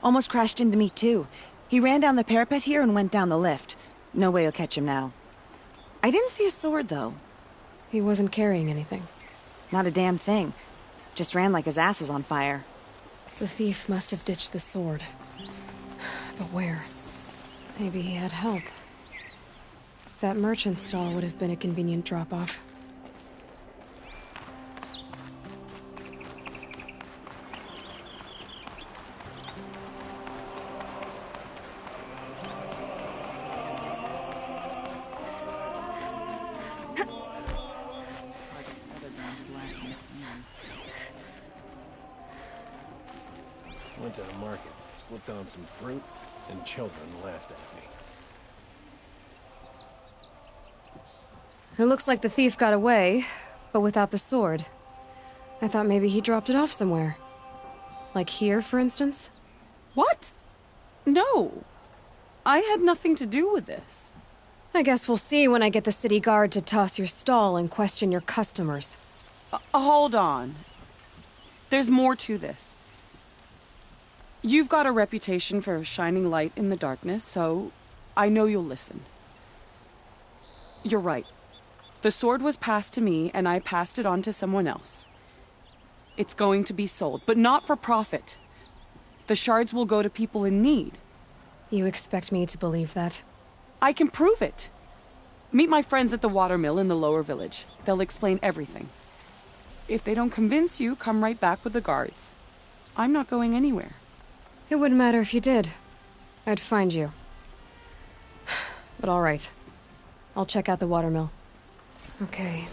[SPEAKER 11] Almost crashed into me, too. He ran down the parapet here and went down the lift. No way you'll catch him now. I didn't see a sword, though.
[SPEAKER 2] He wasn't carrying anything.
[SPEAKER 11] Not a damn thing. Just ran like his ass was on fire.
[SPEAKER 2] The thief must have ditched the sword. But where? Maybe he had help. That merchant stall would have been a convenient drop-off.
[SPEAKER 15] Went to the market, slipped on some fruit, and children laughed at me.
[SPEAKER 2] It looks like the thief got away, but without the sword. I thought maybe he dropped it off somewhere. Like here, for instance?
[SPEAKER 10] What? No. I had nothing to do with this.
[SPEAKER 2] I guess we'll see when I get the city guard to toss your stall and question your customers.
[SPEAKER 10] Hold on. There's more to this. You've got a reputation for shining light in the darkness, so I know you'll listen. You're right. The sword was passed to me, and I passed it on to someone else. It's going to be sold, but not for profit. The shards will go to people in need.
[SPEAKER 2] You expect me to believe that?
[SPEAKER 10] I can prove it. Meet my friends at the watermill in the lower village. They'll explain everything. If they don't convince you, come right back with the guards. I'm not going anywhere.
[SPEAKER 2] It wouldn't matter if you did. I'd find you. But all right, I'll check out the watermill. Okay.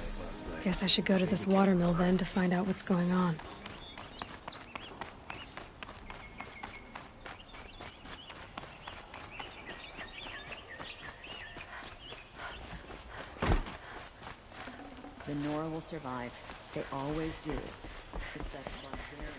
[SPEAKER 2] Guess I should go to this watermill then to find out what's going on.
[SPEAKER 5] The Nora will survive. They always do. It's that barbarian.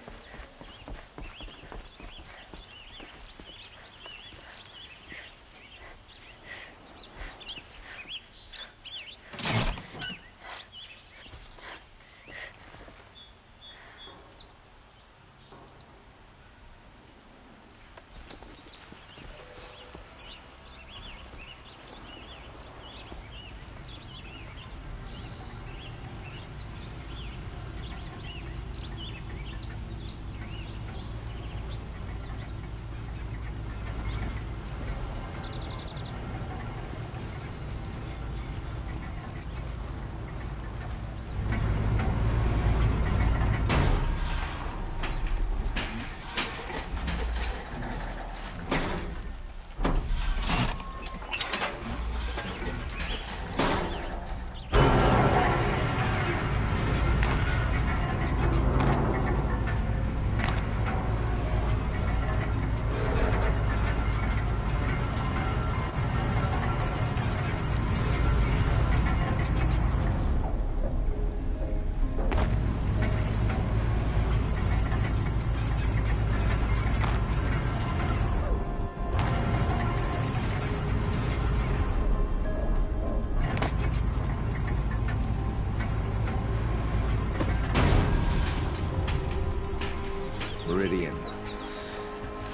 [SPEAKER 7] Meridian.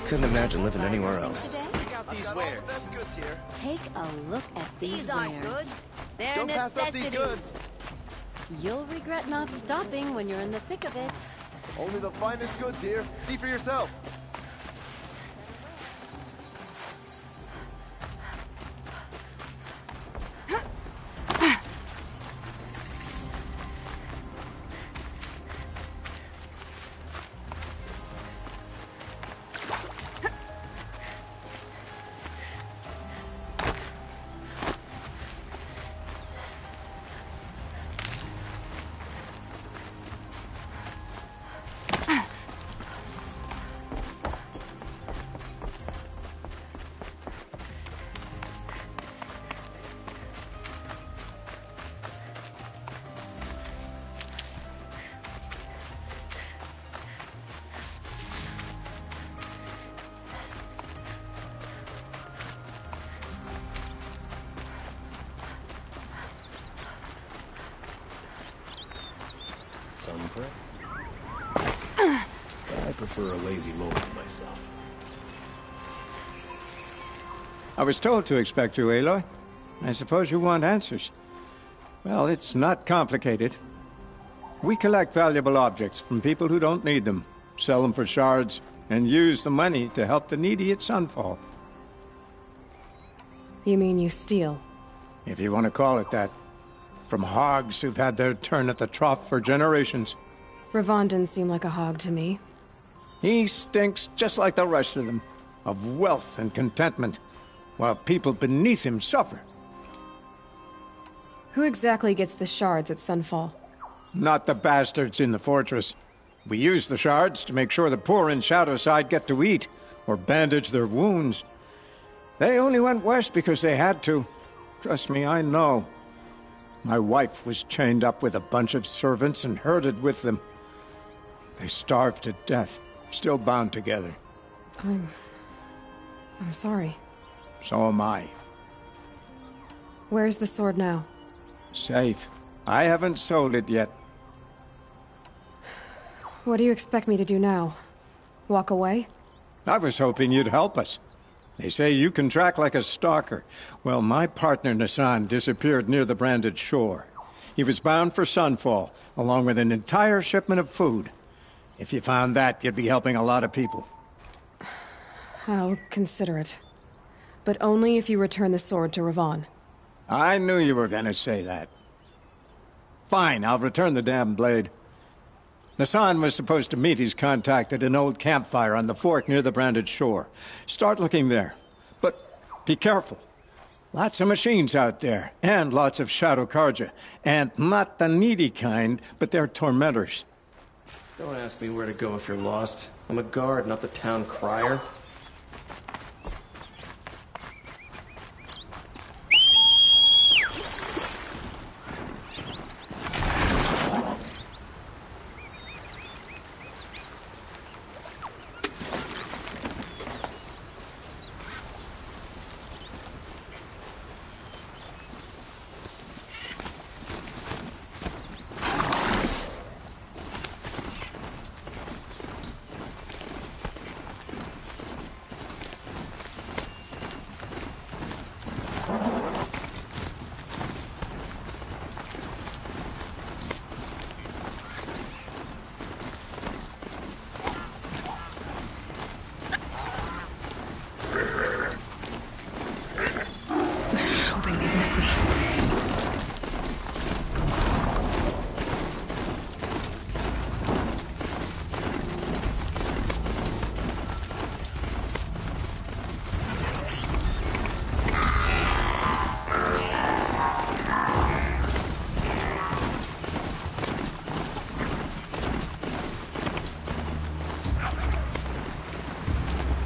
[SPEAKER 7] Couldn't imagine living anywhere else.
[SPEAKER 8] Take a look at these
[SPEAKER 13] aren't
[SPEAKER 8] wares.
[SPEAKER 13] goods. They're
[SPEAKER 8] Don't pass up
[SPEAKER 13] necessities.
[SPEAKER 8] these goods. You'll regret not stopping when you're in the thick of it.
[SPEAKER 20] Only the finest goods here. See for yourself.
[SPEAKER 15] Some prey. I prefer a lazy moment myself.
[SPEAKER 21] I was told to expect you, Aloy. I suppose you want answers. Well, it's not complicated. We collect valuable objects from people who don't need them, sell them for shards, and use the money to help the needy at Sunfall.
[SPEAKER 2] You mean you steal?
[SPEAKER 21] If you want to call it that. From hogs who've had their turn at the trough for generations.
[SPEAKER 2] Ravon didn't seem like a hog to me.
[SPEAKER 21] He stinks just like the rest of them, of wealth and contentment, while people beneath him suffer.
[SPEAKER 2] Who exactly gets the shards at Sunfall?
[SPEAKER 21] Not the bastards in the fortress. We use the shards to make sure the poor in Shadowside get to eat, or bandage their wounds. They only went west because they had to. Trust me, I know. My wife was chained up with a bunch of servants and herded with them. They starved to death, still bound together.
[SPEAKER 2] I'm sorry.
[SPEAKER 21] So am I.
[SPEAKER 2] Where's the sword now?
[SPEAKER 21] Safe. I haven't sold it yet.
[SPEAKER 2] What do you expect me to do now? Walk away?
[SPEAKER 21] I was hoping you'd help us. They say you can track like a stalker. Well, my partner Nassan disappeared near the Branded Shore. He was bound for Sunfall, along with an entire shipment of food. If you found that, you'd be helping a lot of people.
[SPEAKER 2] I'll consider it. But only if you return the sword to Ravon.
[SPEAKER 21] I knew you were gonna say that. Fine, I'll return the damn blade. Nassan was supposed to meet his contact at an old campfire on the fork near the Branded Shore. Start looking there. But be careful. Lots of machines out there, and lots of Shadow Karja. And not the needy kind, but they're tormentors.
[SPEAKER 12] Don't ask me where to go if you're lost. I'm a guard, not the town crier.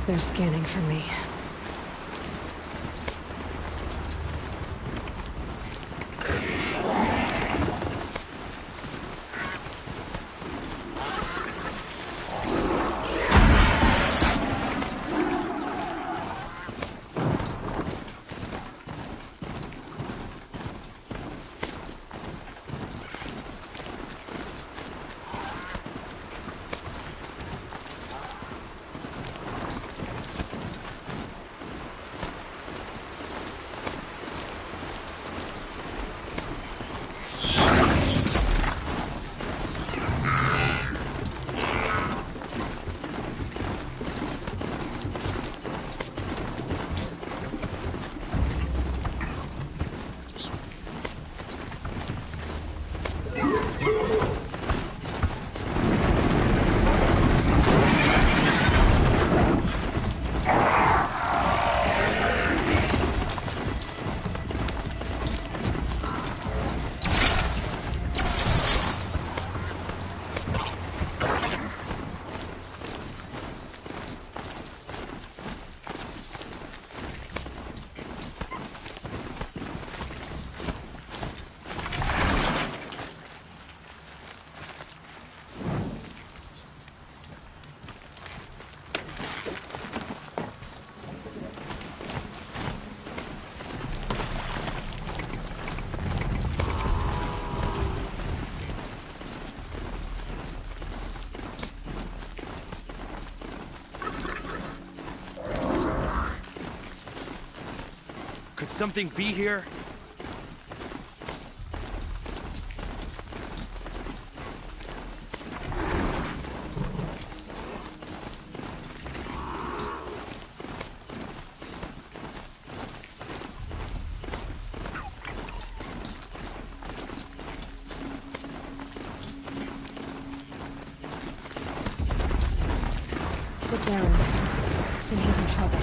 [SPEAKER 2] They're scanning for me.
[SPEAKER 20] Could something be here?
[SPEAKER 2] It's Erend. And he's in trouble.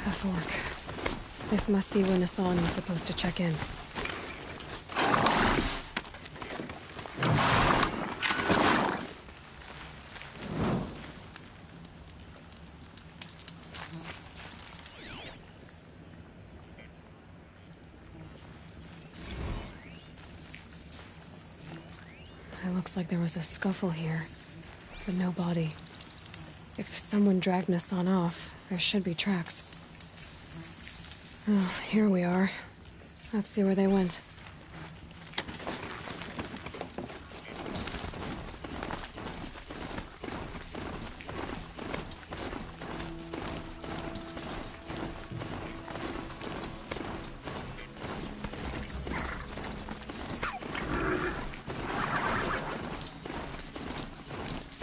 [SPEAKER 2] A fork. This must be where Nassan was supposed to check in. It looks like there was a scuffle here, but no body. If someone dragged Nassan off, there should be tracks. Oh, here we are. Let's see where they went.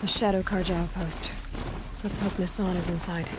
[SPEAKER 2] The Shadow Karja outpost. Let's hope Nassan is inside.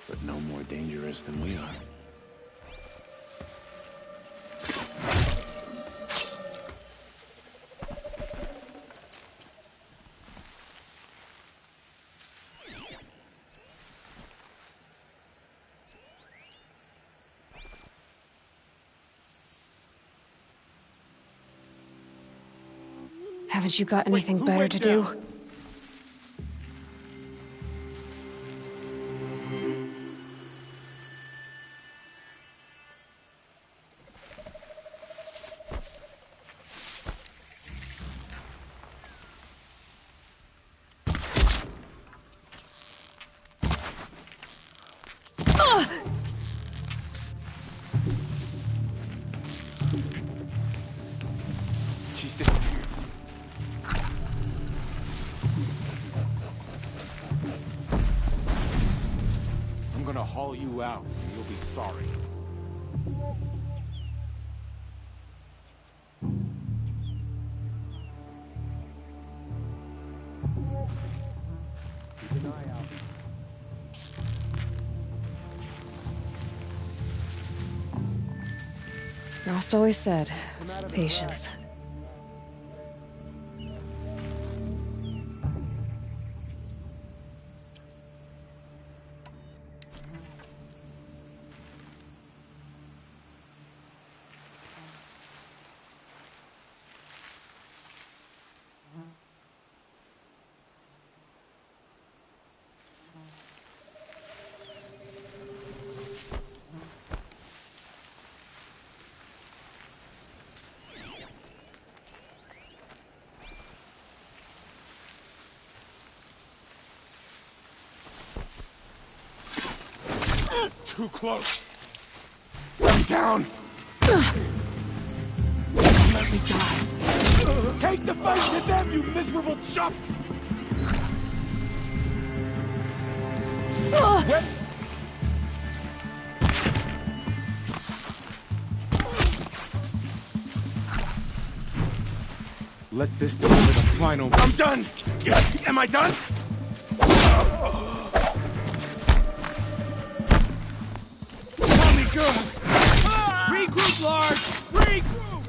[SPEAKER 4] but no more dangerous than we are.
[SPEAKER 2] Haven't you got anything better to do?
[SPEAKER 4] She's disappeared. I'm gonna haul you out, and you'll be sorry. Keep an eye out.
[SPEAKER 2] Rost always said, patience.
[SPEAKER 4] Too close. I'm down. Let me die. Take the fight to them, you miserable chumps! Let this deliver the final. I'm done. Am I done? Good. Regroup, Lars! Regroup!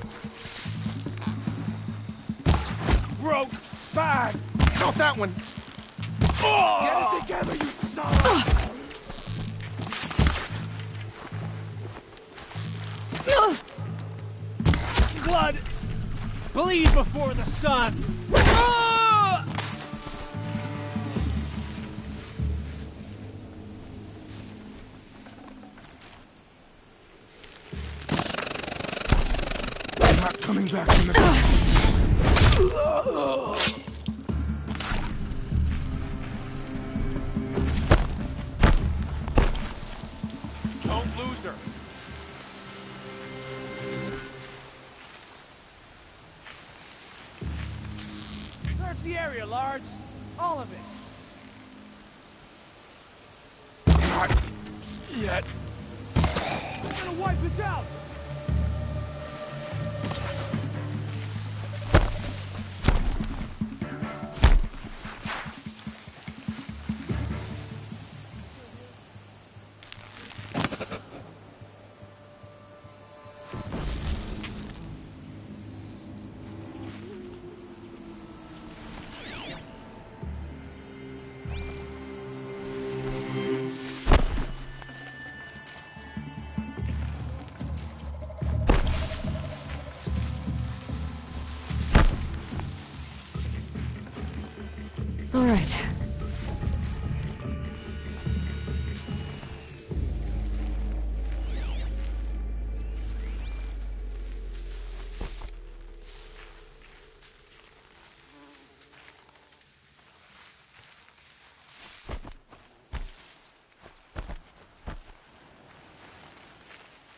[SPEAKER 4] Broke. Bad. Not that one. Get it together, you son of... Blood. Bleed before the sun. Coming back from the Don't lose her. Search the area, Large. All of it. Not yet. I'm gonna wipe this out.
[SPEAKER 2] All right.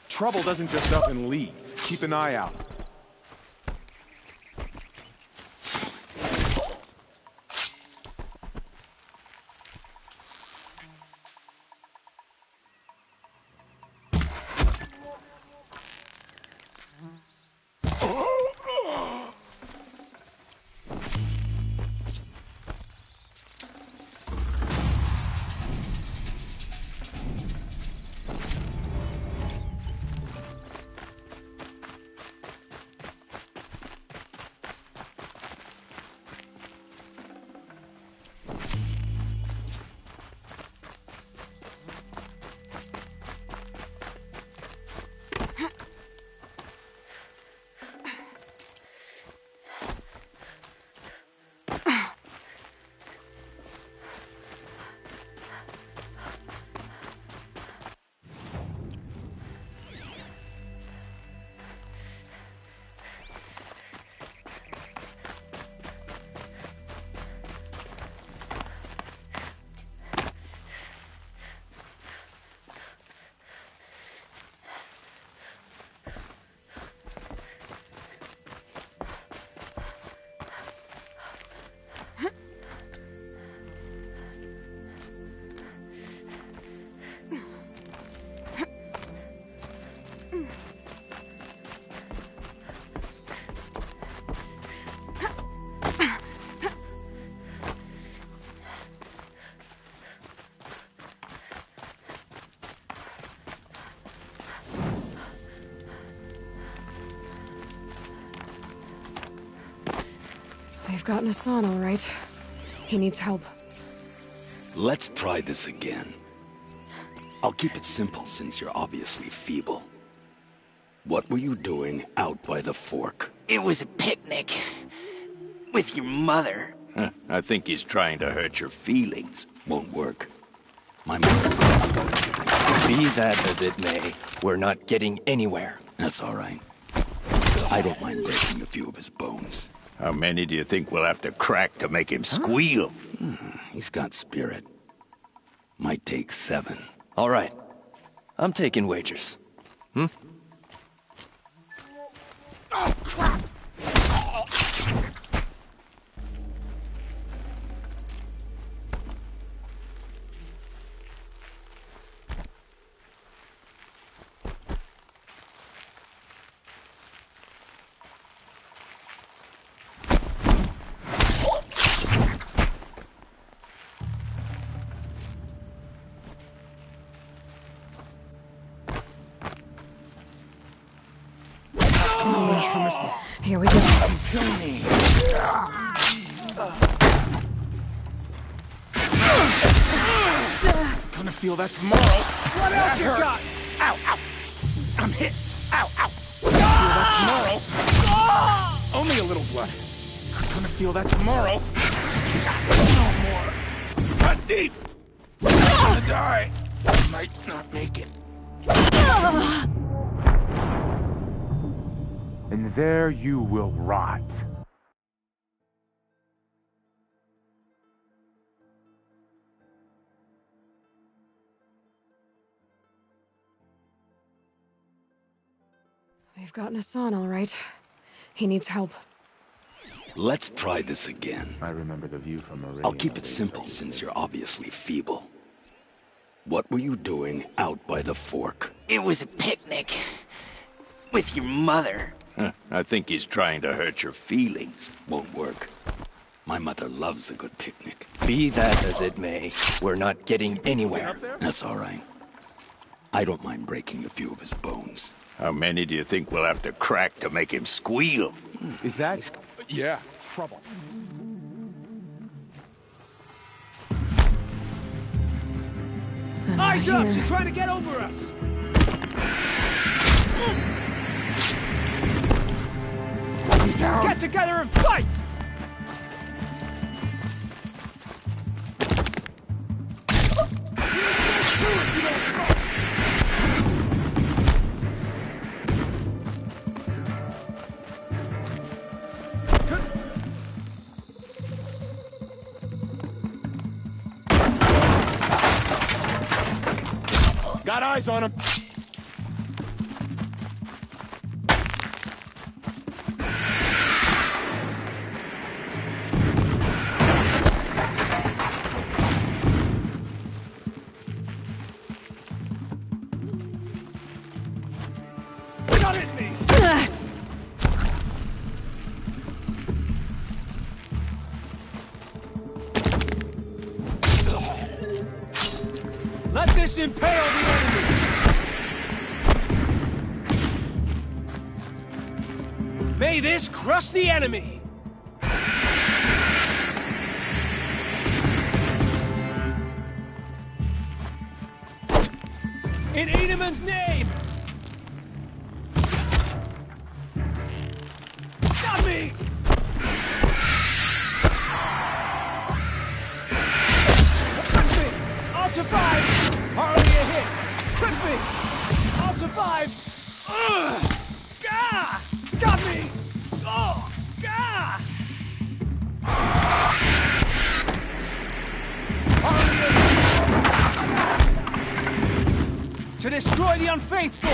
[SPEAKER 4] Trouble doesn't just up and leave. Keep an eye out.
[SPEAKER 2] They've gotten Hassan, all right. He needs help.
[SPEAKER 1] Let's try this again. I'll keep it simple since you're obviously feeble. What were you doing out by the fork?
[SPEAKER 12] It was a picnic. With your mother.
[SPEAKER 14] I think he's trying to hurt your feelings.
[SPEAKER 1] Won't work. My mother...
[SPEAKER 12] Be that as it may, we're not getting anywhere.
[SPEAKER 1] That's all right. I don't mind breaking a few of his bones.
[SPEAKER 14] How many do you think we'll have to crack to make him squeal?
[SPEAKER 1] He's got spirit. Might take 7.
[SPEAKER 12] All right. I'm taking wagers.
[SPEAKER 19] Oh, crap!
[SPEAKER 2] Here we go.
[SPEAKER 12] Kill me.
[SPEAKER 19] Gonna feel that tomorrow.
[SPEAKER 12] What else you got?
[SPEAKER 19] Ow, ow. I'm hit. Ow, ow. Feel that tomorrow. Only a little blood. Gonna feel that tomorrow. No more. Cut deep. I'm gonna die. Might not make it. And there you will rot.
[SPEAKER 2] They've gotten Hassan, all right. He needs help.
[SPEAKER 1] Let's try this again.
[SPEAKER 20] I remember the view from Meridian.
[SPEAKER 1] I'll keep it simple since you're obviously feeble. What were you doing out by the fork?
[SPEAKER 12] It was a picnic. With your mother.
[SPEAKER 14] I think he's trying to hurt your feelings.
[SPEAKER 1] Won't work. My mother loves a good picnic.
[SPEAKER 12] Be that as it may, we're not getting anywhere.
[SPEAKER 1] That's all right. I don't mind breaking a few of his bones.
[SPEAKER 14] How many do you think we'll have to crack to make him squeal?
[SPEAKER 20] Is that...
[SPEAKER 19] Yeah, trouble.
[SPEAKER 2] Eyes up! She's
[SPEAKER 19] trying to get over us!
[SPEAKER 20] Get together and fight!
[SPEAKER 19] Got eyes on him.
[SPEAKER 20] Not at me! Let this impale the enemy! May this crush the enemy! In Eneman's name! Got me! Crit me! I'll survive! Hardly a hit! Crit me! I'll survive! Ugh! Gah! Got me! Oh! Gah! Hardly a hit! To destroy the unfaithful!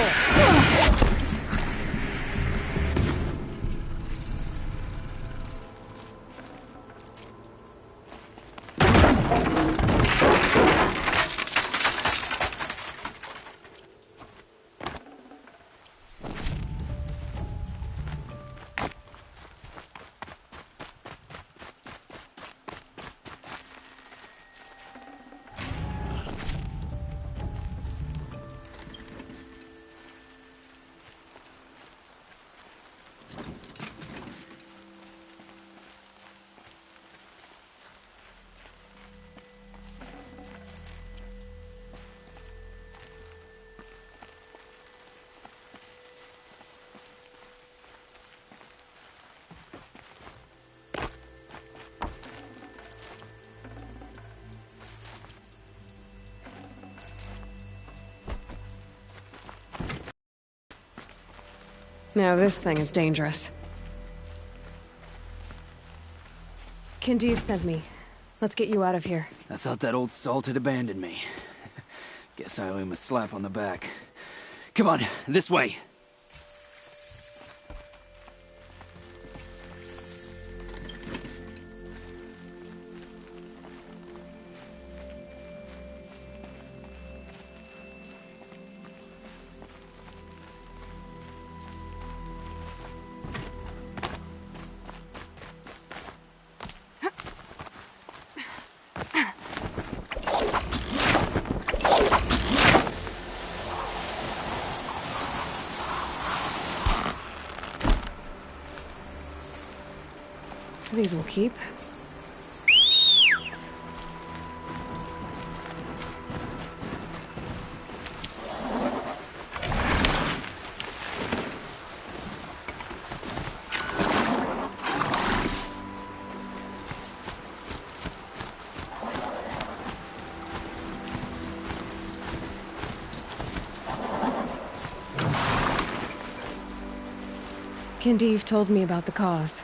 [SPEAKER 2] Now this thing is dangerous. Kindeev sent me. Let's get you out of here.
[SPEAKER 12] I thought that old salt had abandoned me. Guess I owe him a slap on the back. Come on, this way!
[SPEAKER 2] These will keep. Kindeev told me about the cause.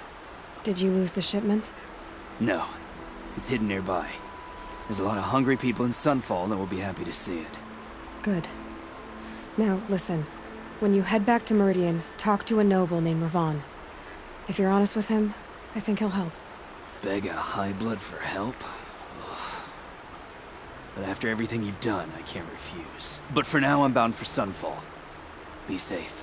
[SPEAKER 2] Did you lose the shipment?
[SPEAKER 12] No. It's hidden nearby. There's a lot of hungry people in Sunfall that will be happy to see it.
[SPEAKER 2] Good. Now, listen. When you head back to Meridian, talk to a noble named Ravon. If you're honest with him, I think he'll help.
[SPEAKER 12] Beg a high blood for help? Ugh. But after everything you've done, I can't refuse. But for now, I'm bound for Sunfall. Be safe.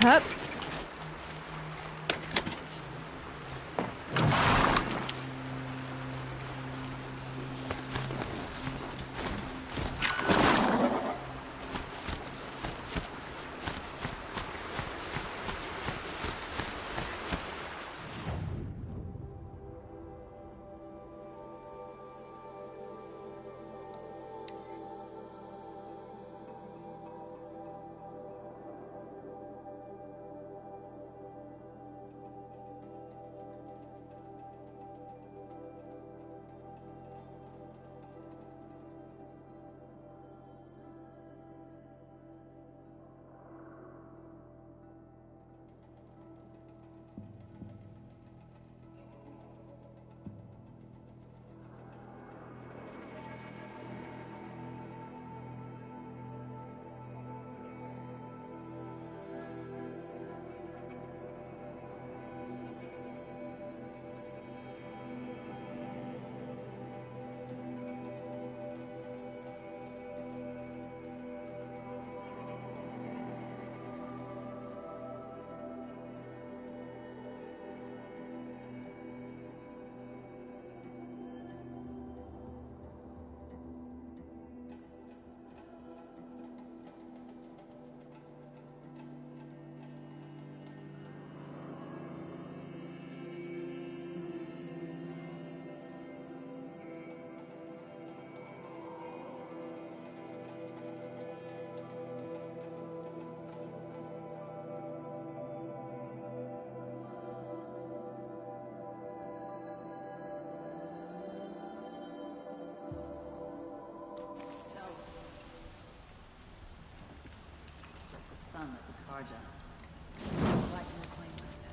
[SPEAKER 2] Hup.
[SPEAKER 5] son of the Carja. Like to reclaim her.